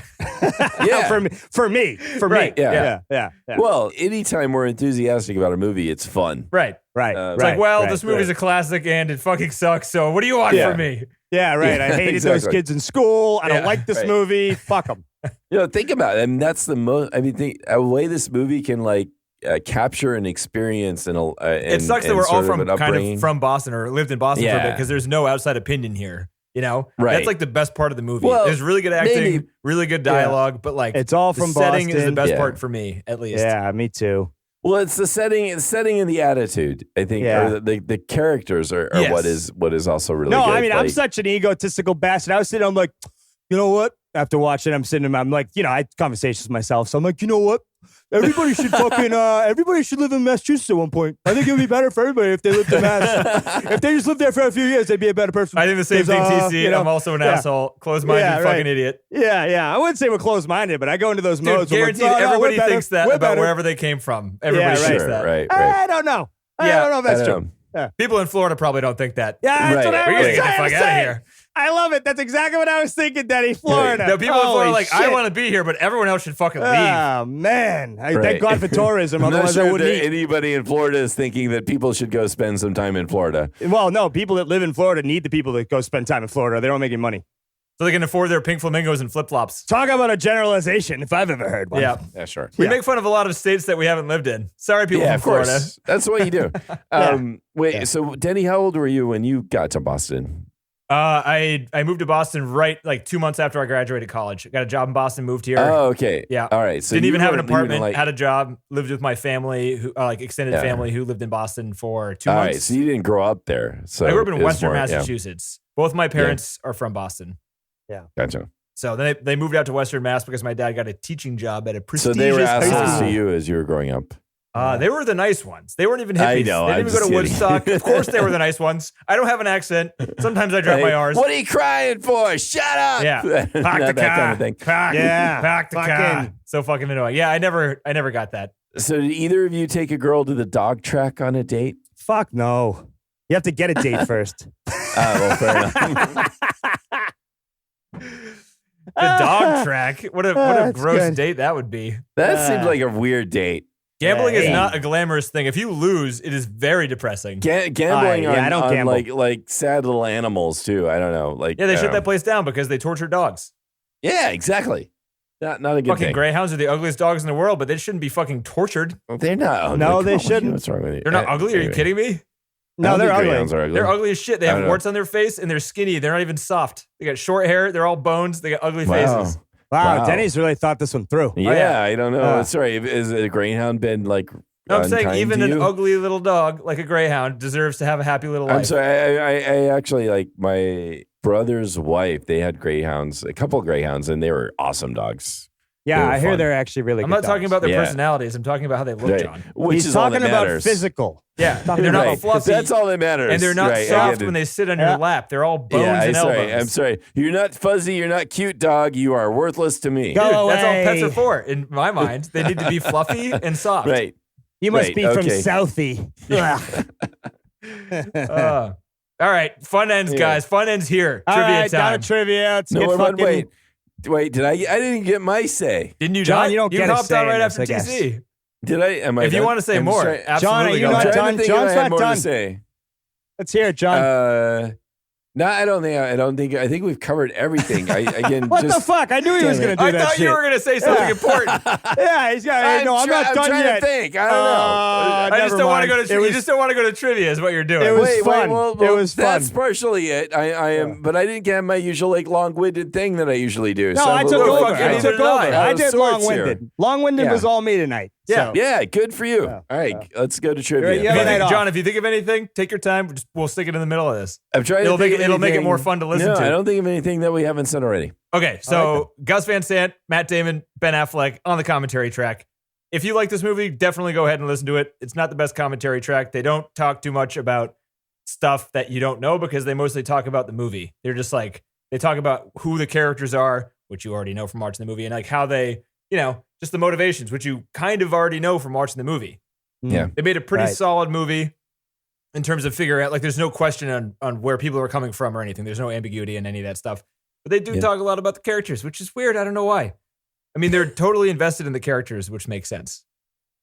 For me. Right. Yeah. Well, anytime we're enthusiastic about a movie, it's fun. Right. It's like, this movie's a classic and it fucking sucks. So what do you want from me? Yeah, right. I hated those kids in school. I don't like this movie. Fuck them. Think about it. I mean, that's the most. I mean, a way this movie can capture an experience and it sucks that we're all from Boston or lived in Boston for a bit because there's no outside opinion here. Right. That's like the best part of the movie. Well, there's really good acting, really good dialogue, but it's all from the setting Boston. is the best part for me, at least. Yeah, me too. Well, it's the setting and the attitude. I think, or the characters are what is also really good. No, I mean, I'm such an egotistical bastard. I was sitting, I'm like, you know what? After watching, I'm like, I had conversations with myself. So I'm like, you know what? Everybody should everybody should live in Massachusetts at one point. I think it would be better for everybody if they lived in Mass. If they just lived there for a few years, they'd be a better person. I think the same thing, TC. I'm also an asshole, closed-minded fucking idiot. Yeah. I wouldn't say we're closed-minded, but I go into those modes. Guaranteed, everybody thinks that about wherever they came from. Everybody thinks that. Right. I don't know. I don't know if that's true. Yeah. People in Florida probably don't think that. Yeah, that's what We're going to get the fuck out of here. I love it. That's exactly what I was thinking, Denny. Florida. No, people in Florida are like, shit. I want to be here, but everyone else should fucking leave. Oh, man. Thank God for tourism. I'm not Otherwise, I sure wouldn't that eat. anybody in Florida is thinking that people should go spend some time in Florida. Well, no. People that live in Florida need the people that go spend time in Florida. They don't make any money. So they can afford their pink flamingos and flip-flops. Talk about a generalization, if I've ever heard one. Yeah, sure. We make fun of a lot of states that we haven't lived in. Sorry, people from of Florida. course. That's what you do. Wait, so Denny, how old were you when you got to Boston? I moved to Boston right like 2 months after I graduated college. I got a job in Boston, moved here. Oh, okay. Yeah. All right. So didn't even have an weren't even, apartment, had a job, lived with my family, who extended family who lived in Boston for 2 months. All right. So you didn't grow up there. So I grew up in it was Western more- Massachusetts. Both my parents are from Boston. Gotcha. So then they moved out to Western Mass because my dad got a teaching job at a So prestigious they were high assholes school. to you as you were growing up. They were the nice ones. They weren't even hippies. I know, They I'm didn't even go to just kidding. Woodstock. Of course they were the nice ones. I don't have an accent. Sometimes I drop my R's. What are you crying for? Shut up. Yeah. Not Park the that car. kind of thing. Park the car. Fucking- So fucking annoying. Yeah, I never got that. So did either of you take a girl to the dog track on a date? Fuck no. You have to get a date first. Well, fair enough. The dog track. What a That's gross good. date that would be. That seems like a weird date. Gambling is Yeah. not a glamorous thing. If you lose, it is very depressing. Gambling yeah, I don't on gamble. like sad little animals too. I don't know. Like Yeah, they shut that place down because they torture dogs. Yeah, exactly. Not a good Fucking thing. greyhounds are the ugliest dogs in the world, but they shouldn't be fucking tortured. They're not ugly. No, Come they on, shouldn't. What's wrong with you? They're not ugly. Are you Anyway. kidding me? I No, don't they're think ugly. greyhounds are ugly. They're ugly as shit. They I have don't warts on their face and they're skinny. They're not even soft. They got short hair. They're all bones. They got ugly faces. Wow, Wow. Denny's really thought this one through. Yeah, I don't know. Sorry, is a greyhound been like? No, I'm saying unkind even to an you? ugly little dog like a greyhound deserves to have a happy little life. I'm sorry. I actually like my brother's wife. They had greyhounds, a couple of greyhounds, and they were awesome dogs. Yeah, They were I hear fun. they're actually really I'm good not talking dogs. about their Yeah. personalities. I'm talking about how they look, Right. John. Which He's is all talking that about matters. physical. Yeah, they're not Right. fluffy. That's all that matters. And they're not Right. soft when they sit on your lap. They're all bones Yeah, and elbows. I'm sorry. You're not fuzzy. You're not cute, dog. You are worthless to me. Go Dude, away. that's all pets are for. In my mind, they need to be fluffy and soft. Right. You must Right, be from okay. Southie. All right, fun ends, guys. Fun ends here. All Trivia right, down time. to trivia. Let's No, get but fucking... wait. Did I didn't get my say. Didn't you, John, not? you don't get a hopped say on right in after this, I guess. TC. Did I? Am I? If you done? want to say I'm more, sorry. absolutely. John, are you go not ahead. I'm trying done? to think if John's I had not more done. to say. Let's hear it, John. No, I don't think. I think we've covered everything. What the fuck? I knew he was going to do I that thought shit. you were going to say something important. Yeah, he's got. No, I'm not done trying yet. to think. I don't know. I just never don't want to mind. go to. You just don't want to go to trivia, is what you're doing. It was fun. It was That's fun. partially it. I am, but I didn't get my usual like long-winded thing that I usually do. No, so I I'm a took little over. fucking I behind. took did I. over. Out I of did sorts long-winded. here. Long-winded Yeah. was all me tonight. Yeah. So. Yeah, good for you. Yeah. All right, let's go to trivia. Yeah, If you night off. John, if you think of anything, take your time. We'll stick it in the middle of this. I'm trying It'll to think make it. of It'll make it anything- more fun to listen No, to. I don't think of anything that we haven't said already. Okay, so Gus Van Sant, Matt Damon, Ben Affleck on the commentary track. If you like this movie, definitely go ahead and listen to it. It's not the best commentary track. They don't talk too much about stuff that you don't know because they mostly talk about the movie. They're just like, they talk about who the characters are, which you already know from watching the movie, and like how they, just the motivations, which you kind of already know from watching the movie. Yeah. They made a pretty Right. solid movie in terms of figuring out, like, there's no question on where people are coming from or anything. There's no ambiguity in any of that stuff. But they do talk a lot about the characters, which is weird. I don't know why. I mean, they're totally invested in the characters, which makes sense.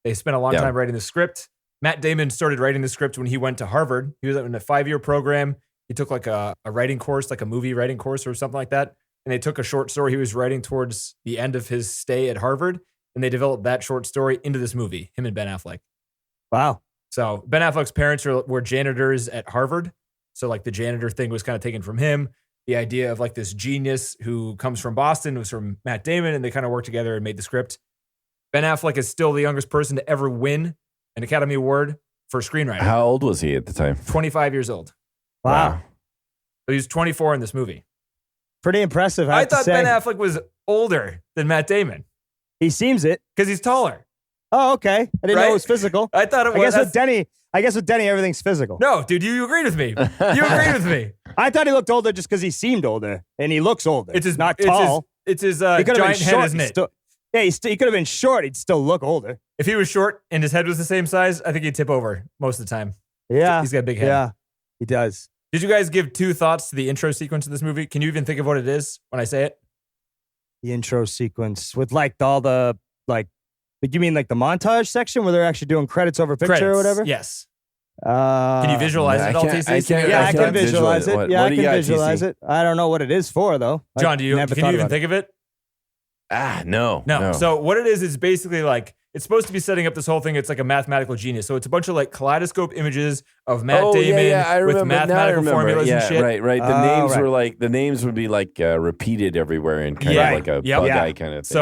They spent a long time writing the script. Matt Damon started writing the script when he went to Harvard. He was in a 5-year program. He took like a writing course, like a movie writing course or something like that. And they took a short story he was writing towards the end of his stay at Harvard. And they developed that short story into this movie, him and Ben Affleck. Wow. So Ben Affleck's parents were janitors at Harvard. So like the janitor thing was kind of taken from him. The idea of like this genius who comes from Boston was from Matt Damon, and they kind of worked together and made the script. Ben Affleck is still the youngest person to ever win an Academy Award for screenwriting. How old was he at the time? 25 years old. Wow. So he's 24 in this movie. Pretty impressive. I have to thought say. Ben Affleck was older than Matt Damon He seems it. because he's taller. Oh, okay. I didn't know Right? it was physical. I thought it I was. guess with Denny, everything's physical. No, dude, you agreed with me. You agreed with me. I thought he looked older just because he seemed older, and he looks older. It's his not tall. It's his he could have giant been head, short. isn't He'd it? still- yeah, he could have been short. He'd still look older. If he was short and his head was the same size, I think he'd tip over most of the time. Yeah, He's got a big head. Yeah, he does. Did you guys give two thoughts to the intro sequence of this movie? Can you even think of what it is when I say it? The intro sequence with like all the like you mean like the montage section where they're actually doing credits over picture or whatever? Yes. Can you visualize it all, TC? I can visualize it. Yeah, I can visualize it. I don't know what it is for though. John, can you even think of it? No. So what it is basically like, it's supposed to be setting up this whole thing. It's like a mathematical genius. So it's a bunch of like kaleidoscope images of Matt Damon with mathematical formulas and shit. Right. The names would be like repeated everywhere and kind of like a bug eye kind of thing.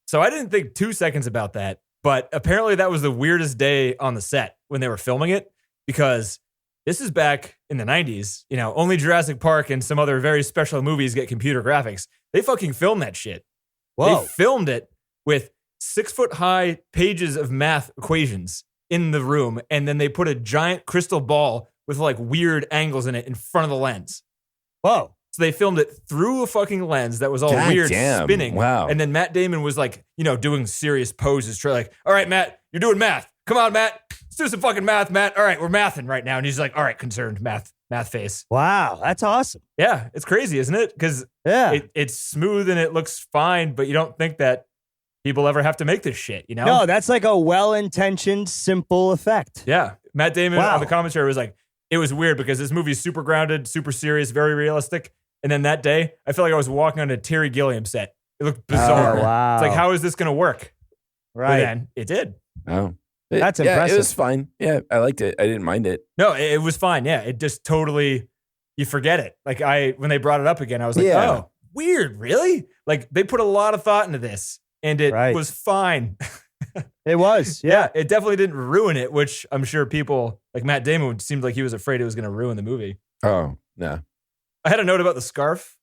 So I didn't think 2 seconds about that, but apparently that was the weirdest day on the set when they were filming it, because this is back in the 90s. You know, only Jurassic Park and some other very special movies get computer graphics. They fucking filmed that shit. Whoa. They filmed it with 6-foot-high pages of math equations in the room, and then they put a giant crystal ball with like weird angles in it in front of the lens. Whoa. So they filmed it through a fucking lens that was all weird, spinning. Wow. And then Matt Damon was like, doing serious poses. Like, all right, Matt, you're doing math. Come on, Matt. Let's do some fucking math, Matt. All right, we're mathing right now. And he's like, all right, concerned math face. Wow, that's awesome. Yeah, it's crazy, isn't it? Because it's smooth and it looks fine, but you don't think that people ever have to make this shit, No, that's like a well-intentioned, simple effect. Yeah. Matt Damon on the commentary was like, it was weird because this movie's super grounded, super serious, very realistic. And then that day, I felt like I was walking on a Terry Gilliam set. It looked bizarre. Oh, wow. It's like, how is this going to work? Right. But then it did. Oh. That's impressive. It was fine. Yeah, I liked it. I didn't mind it. No, it was fine. Yeah, it just totally, you forget it. Like when they brought it up again, I was like, oh, weird, really? Like they put a lot of thought into this and it was fine. It was, yeah. It definitely didn't ruin it, which I'm sure people, like Matt Damon seemed like he was afraid it was going to ruin the movie. Oh, no. I had a note about the scarf.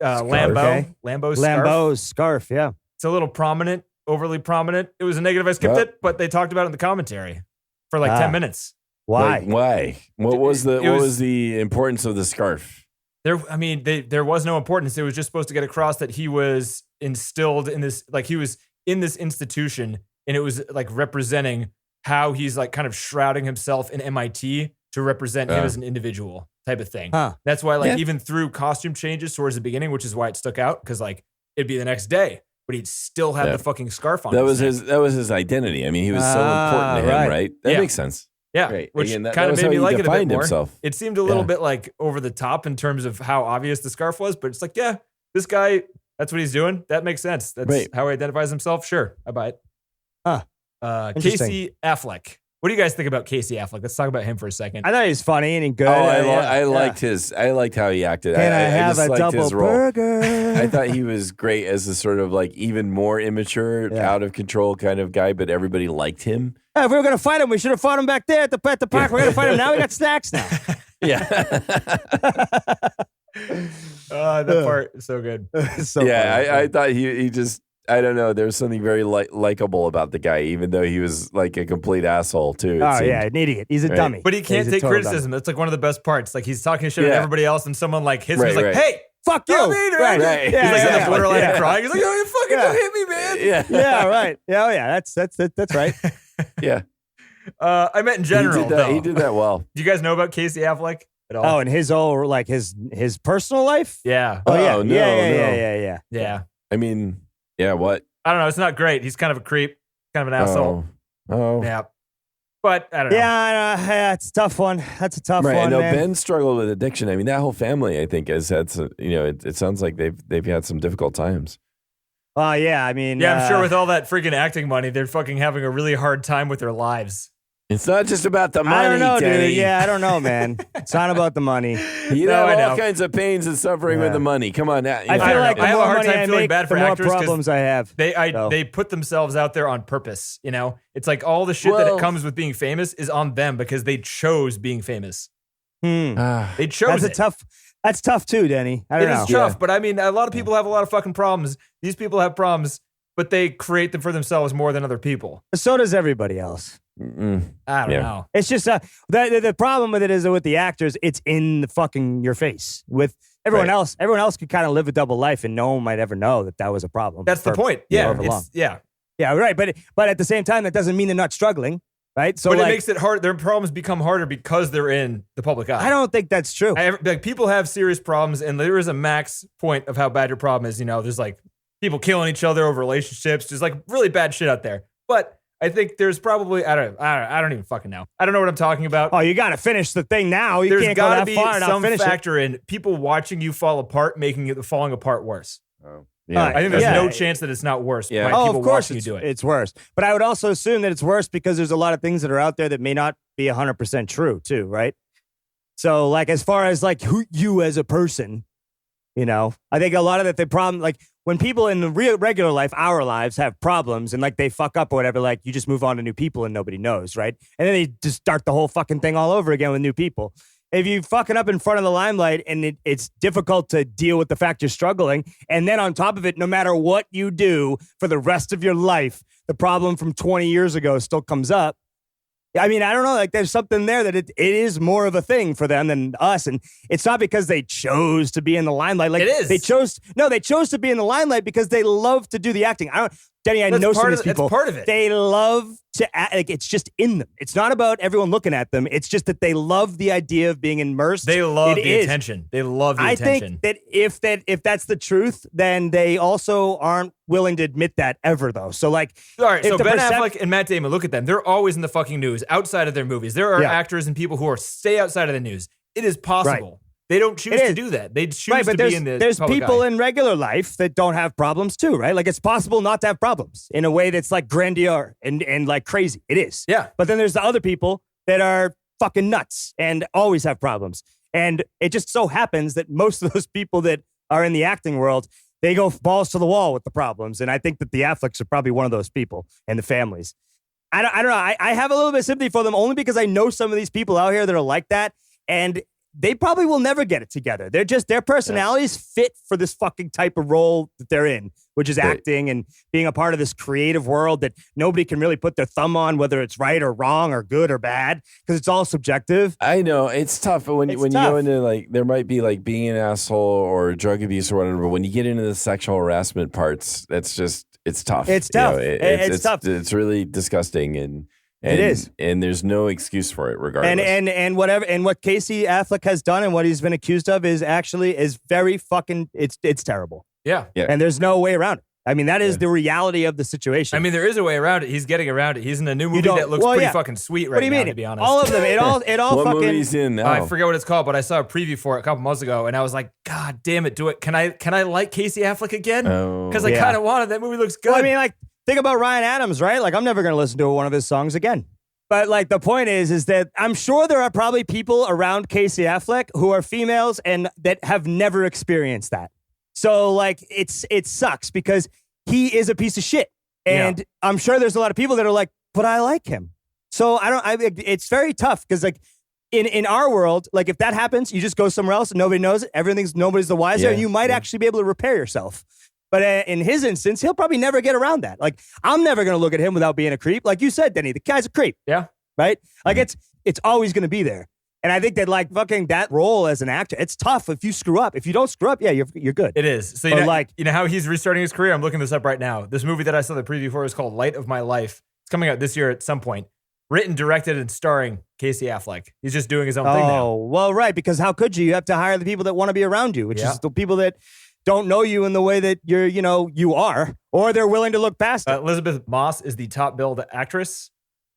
Lambeau's scarf, yeah. It's a little prominent, overly prominent. It was a negative. I skipped it, but they talked about it in the commentary for like 10 minutes. Why? Why? What was the importance of the scarf? There was no importance. It was just supposed to get across that he was instilled in this, like he was in this institution, and it was like representing how he's like kind of shrouding himself in MIT to represent him as an individual type of thing. Huh. That's why even through costume changes towards the beginning, which is why it stuck out, because like it'd be the next day, but he'd still have the fucking scarf on. That was his identity. I mean, he was so important to him, right? That makes sense. Yeah, right. Which Again, kind of made me like it a bit more. Himself. It seemed a little bit like over the top in terms of how obvious the scarf was, but it's like, yeah, this guy, that's what he's doing. That makes sense. That's how he identifies himself. Sure, I buy it. Casey Affleck. What do you guys think about Casey Affleck? Let's talk about him for a second. I thought he was funny and good. I liked how he acted. Can I have a double burger? I thought he was great as a sort of like even more immature, out of control kind of guy, but everybody liked him. Hey, if we were going to fight him, we should have fought him back there at the park. We're going to fight him now. We got snacks now. Yeah. That part is so good. So funny. I thought he just, I don't know. There was something very likable about the guy, even though he was like a complete asshole too. An idiot. He's a dummy. But he can't take criticism. That's like one of the best parts. Like he's talking shit at everybody else, and someone like hits him. He's like, "Hey, fuck you!" Right. He's like on the borderline crying. He's like, "Oh, you fucking don't hit me, man." Yeah. Right. Yeah. Oh, yeah. That's right. Yeah. I meant in general. He did that well. Do you guys know about Casey Affleck at all? Oh, and his whole like his personal life. Yeah. Oh yeah. No. Yeah. I mean, what? I don't know. It's not great. He's kind of a creep, kind of an asshole. Oh. Yeah. But I don't know. Yeah, it's a tough one. That's a tough one. I know man. Ben struggled with addiction. I mean, that whole family, I think, has had some. It sounds like they've had some difficult times. Oh yeah. I mean, I'm sure with all that freaking acting money, they're fucking having a really hard time with their lives. It's not just about the money, I don't know, Danny. dude. Yeah, I don't know, man. It's not about the money. You have all kinds of pains and suffering with the money. Come on, now. I feel like the I have a more hard money time I feeling make, bad for the more actors problems I have. They put themselves out there on purpose. It's like all the shit that it comes with being famous is on them because they chose being famous. They chose it. That's tough too, Denny. I don't know. It is tough, but I mean, a lot of people have a lot of fucking problems. These people have problems, but they create them for themselves more than other people. So does everybody else. I don't know. It's just the problem with it is that with the actors, it's in the fucking your face. With everyone else, could kind of live a double life, and no one might ever know that was a problem. That's the point. Yeah, Yeah, right. But at the same time, that doesn't mean they're not struggling. right? So but it like, makes it hard. Their problems become harder because they're in the public eye. I don't think that's true. Like people have serious problems, and there is a max point of how bad your problem is. You know, there's like people killing each other over relationships. There's like really bad shit out there. But I think there's probably I don't even fucking know. I don't know what I'm talking about. Oh, you got to finish the thing now. You There's can't go got to that be far and not some finish factor in people watching you fall apart, making it falling apart worse. Oh. Yeah. I think there's no chance that it's not worse. Yeah. By Oh, people of course watching you do it. it's worse. But I would also assume that it's worse because there's a lot of things that are out there that may not be 100% true too, right? So like as far as like who you as a person, you know, I think a lot of the problem, like when people in the real regular life, our lives have problems and like they fuck up or whatever, like you just move on to new people and nobody knows, right? And then they just start the whole fucking thing all over again with new people. If you fucking up in front of the limelight and it's difficult to deal with the fact you're struggling, and then on top of it, no matter what you do for the rest of your life, the problem from 20 years ago still comes up. I mean, I don't know, like there's something there that it is more of a thing for them than us. And it's not because they chose to be in the limelight. Like it is. They chose to be in the limelight because they love to do the acting. Denny, I know some of these people. That's part of it. They love to act, like it's just in them. It's not about everyone looking at them. It's just that they love the idea of being immersed. They love the attention. They love the attention. I think that if that's the truth, then they also aren't willing to admit that ever, though. So like, all right. So Ben Affleck and Matt Damon, look at them. They're always in the fucking news outside of their movies. There are actors and people who stay outside of the news. It is possible. Right. They don't choose to do that. They choose to be in the there's public people eye. in regular life that don't have problems too, right? Like it's possible not to have problems in a way that's like grandeur and like crazy. It is. Yeah. But then there's the other people that are fucking nuts and always have problems. And it just so happens that most of those people that are in the acting world, they go balls to the wall with the problems. And I think that the Afflecks are probably one of those people and the families. I don't know. I have a little bit of sympathy for them only because I know some of these people out here that are like that. And they probably will never get it together. They're just, their personalities fit for this fucking type of role that they're in, which is acting and being a part of this creative world that nobody can really put their thumb on, whether it's right or wrong or good or bad, because it's all subjective. I know it's tough when you go into like, there might be like being an asshole or drug abuse or whatever, but when you get into the sexual harassment parts, it's tough. It's tough. You know, it's tough. It's really disgusting and it is, and there's no excuse for it, regardless. And what Casey Affleck has done and what he's been accused of is very fucking. It's terrible. Yeah. And there's no way around it. I mean, that is the reality of the situation. I mean, there is a way around it. He's getting around it. He's in a new movie that looks pretty fucking sweet right now, to be honest. All of them. It all what fucking. movie he's in now? I forget what it's called, but I saw a preview for it a couple months ago, and I was like, God damn it, do it. Can I like Casey Affleck again? Because I kind of wanted. That movie looks good. Well, I mean, like, think about Ryan Adams, right? Like, I'm never going to listen to one of his songs again. But like the point is that I'm sure there are probably people around Casey Affleck who are females and that have never experienced that. So like it sucks because he is a piece of shit. And I'm sure there's a lot of people that are like, but I like him. So it's very tough because like in our world, like if that happens, you just go somewhere else and nobody knows it. Nobody's the wiser. And you might actually be able to repair yourself. But in his instance, he'll probably never get around that. Like, I'm never going to look at him without being a creep. Like you said, Denny, the guy's a creep. Yeah. Right? Like, it's always going to be there. And I think that, like, fucking that role as an actor, it's tough if you screw up. If you don't screw up, you're good. It is. So, you know how he's restarting his career? I'm looking this up right now. This movie that I saw the preview for is called Light of My Life. It's coming out this year at some point. Written, directed, and starring Casey Affleck. He's just doing his own thing now. Oh, well, right. Because how could you? You have to hire the people that want to be around you, which is the people that don't know you in the way that you are, or they're willing to look past it. Elizabeth Moss is the top billed actress.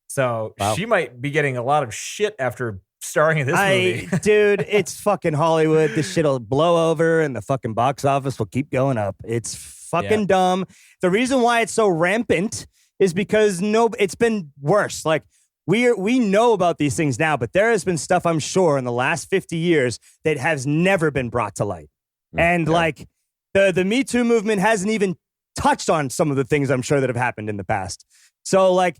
So she might be getting a lot of shit after starring in this movie. Dude, it's fucking Hollywood. This shit will blow over and the fucking box office will keep going up. It's fucking dumb. The reason why it's so rampant is because it's been worse. Like, we know about these things now, but there has been stuff, I'm sure, in the last 50 years that has never been brought to light. And like the Me Too movement hasn't even touched on some of the things I'm sure that have happened in the past. So like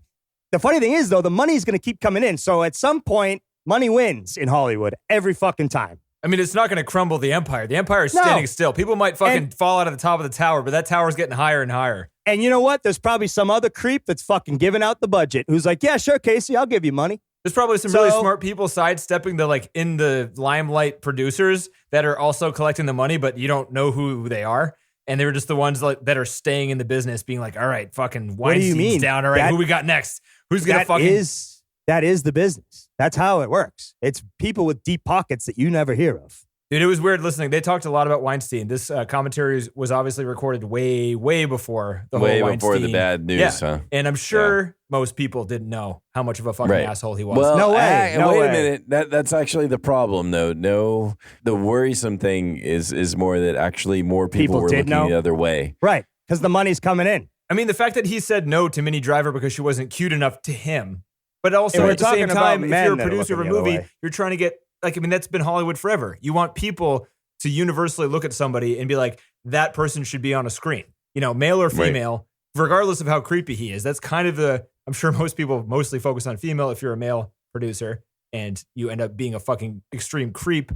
the funny thing is though, the money's going to keep coming in. So at some point, money wins in Hollywood every fucking time. I mean, it's not going to crumble the empire. The empire is standing still. People might fucking fall out of the top of the tower, but that tower's getting higher and higher. And you know what? There's probably some other creep that's fucking giving out the budget who's like, yeah, sure, Casey, I'll give you money. There's probably some really smart people sidestepping the like in the limelight producers that are also collecting the money, but you don't know who they are. And they were just the ones that are staying in the business being like, all right, fucking Weinstein's down. All right, who we got next? Who's going to fucking... that is the business. That's how it works. It's people with deep pockets that you never hear of. Dude, it was weird listening. They talked a lot about Weinstein. This commentary was obviously recorded way, way before the whole Weinstein. Way before the bad news, huh? And I'm sure most people didn't know how much of a fucking asshole he was. Well, no way. Wait a minute. That's actually the problem, though. No, the worrisome thing is more that actually more people were looking the other way. Right, because the money's coming in. I mean, the fact that he said no to Minnie Driver because she wasn't cute enough to him, but also at the same time, if you're a producer of a movie, you're trying to get, like, I mean, that's been Hollywood forever. You want people to universally look at somebody and be like, that person should be on a screen, you know, male or female, regardless of how creepy he is. That's kind of I'm sure most people mostly focus on female if you're a male producer and you end up being a fucking extreme creep.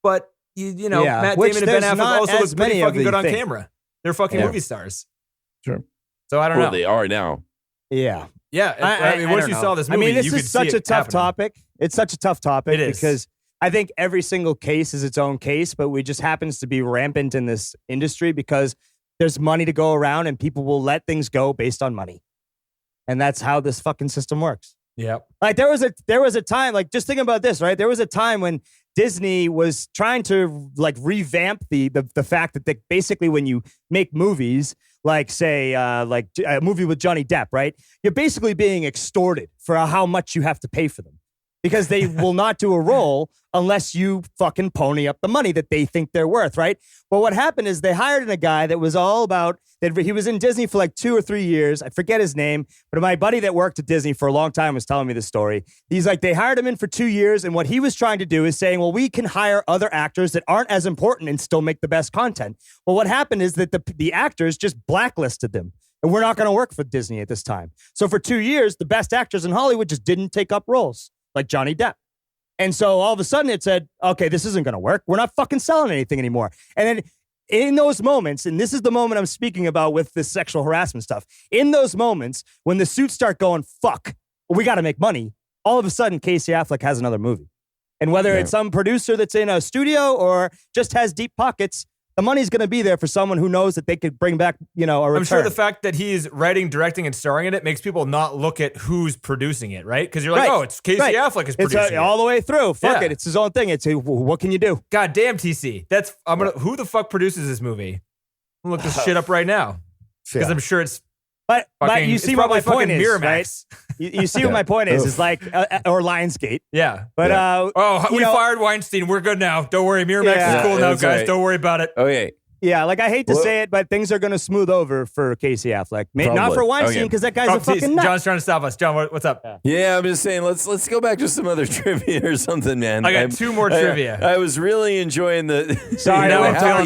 But, you know, Matt Damon and Ben Affleck also look pretty fucking good on camera. They're fucking movie stars. Sure. So I don't know. They are now. Yeah. Yeah. I mean, once you saw this movie, this is such a tough topic. It's such a tough topic because I think every single case is its own case, but we just happens to be rampant in this industry because there's money to go around and people will let things go based on money. And that's how this fucking system works. Yeah. Like there was a time, like just think about this, right? There was a time when Disney was trying to like revamp the fact that basically when you make movies, like say like a movie with Johnny Depp, right? You're basically being extorted for how much you have to pay for them. Because they will not do a role unless you fucking pony up the money that they think they're worth, right? Well, what happened is they hired in a guy that was all about, that he was in Disney for like 2 or 3 years. I forget his name, but my buddy that worked at Disney for a long time was telling me this story. He's like, they hired him in for 2 years, and what he was trying to do is saying, well, we can hire other actors that aren't as important and still make the best content. Well, what happened is that the actors just blacklisted them. And we're not going to work for Disney at this time. So for 2 years, the best actors in Hollywood just didn't take up roles. Like Johnny Depp. And so all of a sudden it said, okay, this isn't going to work. We're not fucking selling anything anymore. And then in those moments, and this is the moment I'm speaking about with this sexual harassment stuff, in those moments when the suits start going, fuck, we got to make money, all of a sudden Casey Affleck has another movie. And whether it's some producer that's in a studio or just has deep pockets, the money's going to be there for someone who knows that they could bring back, you know, a return. I'm sure the fact that he's writing, directing, and starring in it makes people not look at who's producing it, right? Because you're like, oh, it's Casey Affleck is producing it. All the way through. Fuck it. It's his own thing. It's what can you do? God damn, TC. Who the fuck produces this movie? I'm going to look this shit up right now. Because I'm sure it's But you see what my point is, Miramax. right? You see what my point is like, or Lionsgate. Yeah. But, we fired Weinstein. We're good now. Don't worry. Miramax is cool now, guys. Right. Don't worry about it. Okay. Yeah, like I hate to say it, but things are going to smooth over for Casey Affleck. Not for Weinstein, because that guy's a fucking nut. John's trying to stop us. John, what's up? Yeah, I'm just saying, let's go back to some other trivia or something, man. I got 2 more trivia. I was really enjoying the... Sorry,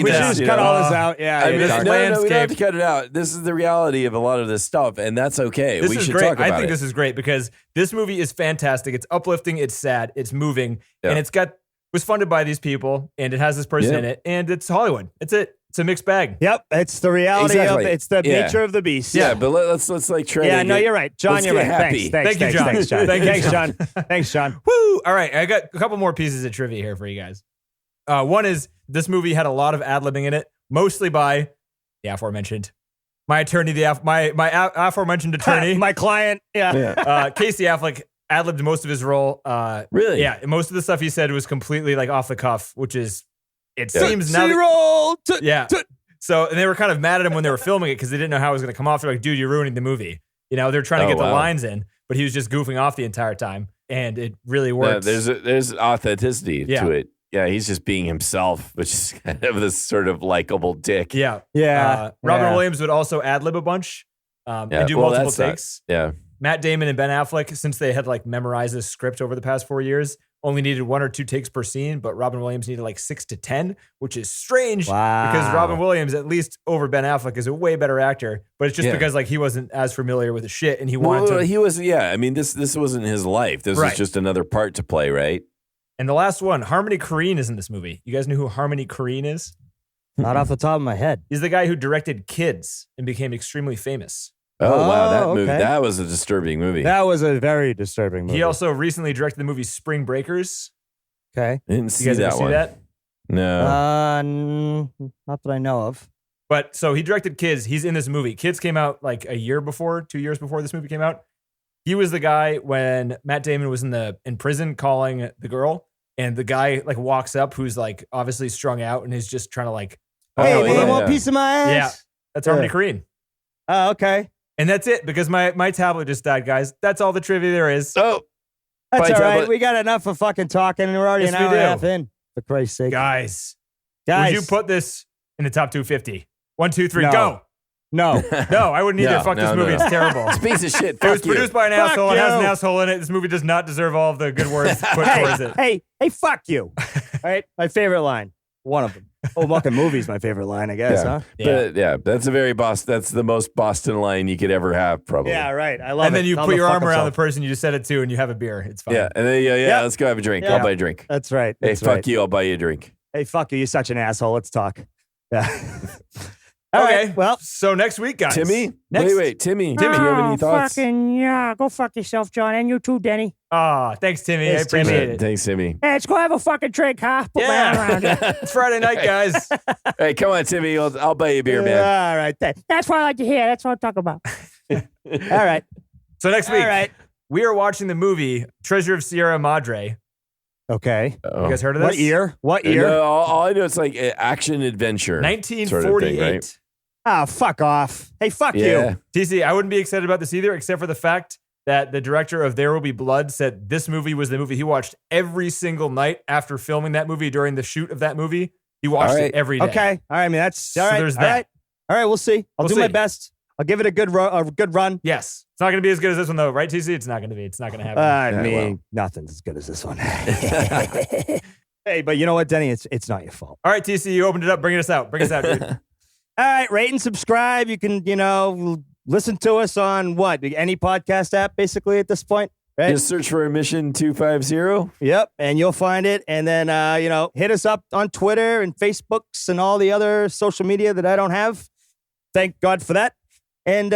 we should just cut all this out. Yeah, we don't have to cut it out. This is the reality of a lot of this stuff, and that's okay. We should talk about it. I think this is great because this movie is fantastic. It's uplifting, it's sad, it's moving, and was funded by these people, and it has this person in it, and it's Hollywood. It's it. It's a mixed bag. Yep, it's the reality of it. It's the nature of the beast. Yeah, but let's like try. Yeah, no, you're right, John. You're right. Happy. Thank you, John. Thanks, John. Thanks, John. Woo! All right, I got a couple more pieces of trivia here for you guys. One is this movie had a lot of ad-libbing in it, mostly by the aforementioned my attorney, my aforementioned attorney, my client. Yeah. Casey Affleck ad-libbed most of his role. Really? Yeah. Most of the stuff he said was completely like off the cuff, which is. It seems now. So, and they were kind of mad at him when they were filming it because they didn't know how it was going to come off. They're like, dude, you're ruining the movie. You know, they're trying to get the lines in, but he was just goofing off the entire time. And it really works. Yeah, there's authenticity to it. Yeah, he's just being himself, which is kind of this sort of likable dick. Yeah. Robin Williams would also ad-lib a bunch and do multiple takes. Matt Damon and Ben Affleck, since they had like memorized this script over the past 4 years, only needed 1 or 2 takes per scene, but Robin Williams needed like 6 to 10, which is strange because Robin Williams, at least over Ben Affleck, is a way better actor. But it's just because like he wasn't as familiar with the shit and he wanted to. He was, I mean, this wasn't his life. This was just another part to play, right? And the last one, Harmony Korine is in this movie. You guys know who Harmony Korine is? Not off the top of my head. He's the guy who directed Kids and became extremely famous. Oh, wow, that movie. That was a disturbing movie. That was a very disturbing movie. He also recently directed the movie Spring Breakers. Okay. I didn't see you guys that ever one. See that? No. Not that I know of. But so he directed Kids. He's in this movie. Kids came out like 2 years before this movie came out. He was the guy when Matt Damon was in prison calling the girl, and the guy like walks up who's like obviously strung out and is just trying to like, hey, man, want a piece of my ass? Yeah, that's Harmony Korine. Oh, okay. And that's it because my tablet just died, guys. That's all the trivia there is. Oh, that's all right. We got enough of fucking talking, and we're already an hour and a half in. For Christ's sake, guys, would you put this in the top 250? 1, 2, 3, go. No, I wouldn't either. Fuck this movie. It's terrible. It's a piece of shit. It was produced by an asshole. It has an asshole in it. This movie does not deserve all of the good words put towards it. Hey, fuck you. All right, my favorite line. One of them. Oh, fucking movie's my favorite line, I guess, huh? But that's a very that's the most Boston line you could ever have, probably. Yeah, right. I love it. And then you put your arm around the person you just said it to, and you have a beer. It's fine. Yeah, and then let's go have a drink. I'll buy a drink. That's right. Hey, fuck you. I'll buy you a drink. Hey, fuck you. You're such an asshole. Let's talk. Yeah. Okay. Right, well, so next week, guys. Timmy? Wait. Timmy. Do you have any thoughts? Yeah. Go fuck yourself, John. And you too, Denny. Thanks, Timmy. I appreciate it. Thanks, Timmy. Hey, let's go have a fucking drink, huh? Put my arm around you. It's Friday night, guys. Hey, come on, Timmy. I'll buy you a beer, man. All right. That's what I like to hear. That's what I'm talking about. All right. So next week, we are watching the movie Treasure of Sierra Madre. Okay. You guys heard of this? What year? No, all I know it's like action adventure. 1948. Sort of thing, right? Oh, fuck off. Hey, fuck you. TC, I wouldn't be excited about this either, except for the fact that the director of There Will Be Blood said this movie was the movie he watched every single night after filming that movie during the shoot of that movie. He watched it every day. Okay. All right. I mean, that's all right. So there's that. All right. We'll see. I'll do my best. I'll give it a good run. Yes. It's not going to be as good as this one, though. Right, TC? It's not going to be. It's not going to happen. Nothing's as good as this one. Hey, but you know what, Denny? It's not your fault. All right, TC, you opened it up. Bring us out. Bring us out, dude. All right, rate and subscribe. You can, listen to us on any podcast app, basically, at this point, right? Just search for Mission 250. Yep, and you'll find it. And then, hit us up on Twitter and Facebooks and all the other social media that I don't have. Thank God for that. And,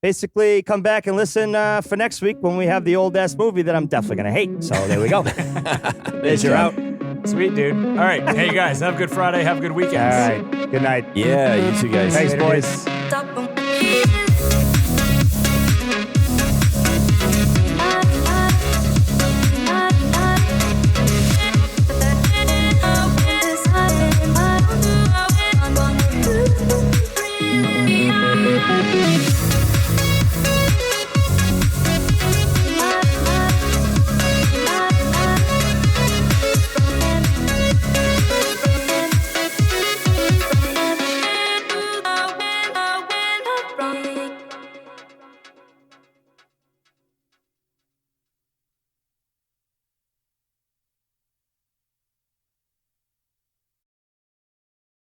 basically come back and listen for next week when we have the old-ass movie that I'm definitely going to hate. So there we go. There's your out. Sweet, dude. All right. Hey, you guys, have a good Friday. Have a good weekend. All right. Good night. Yeah, you too, guys. Thanks, boys.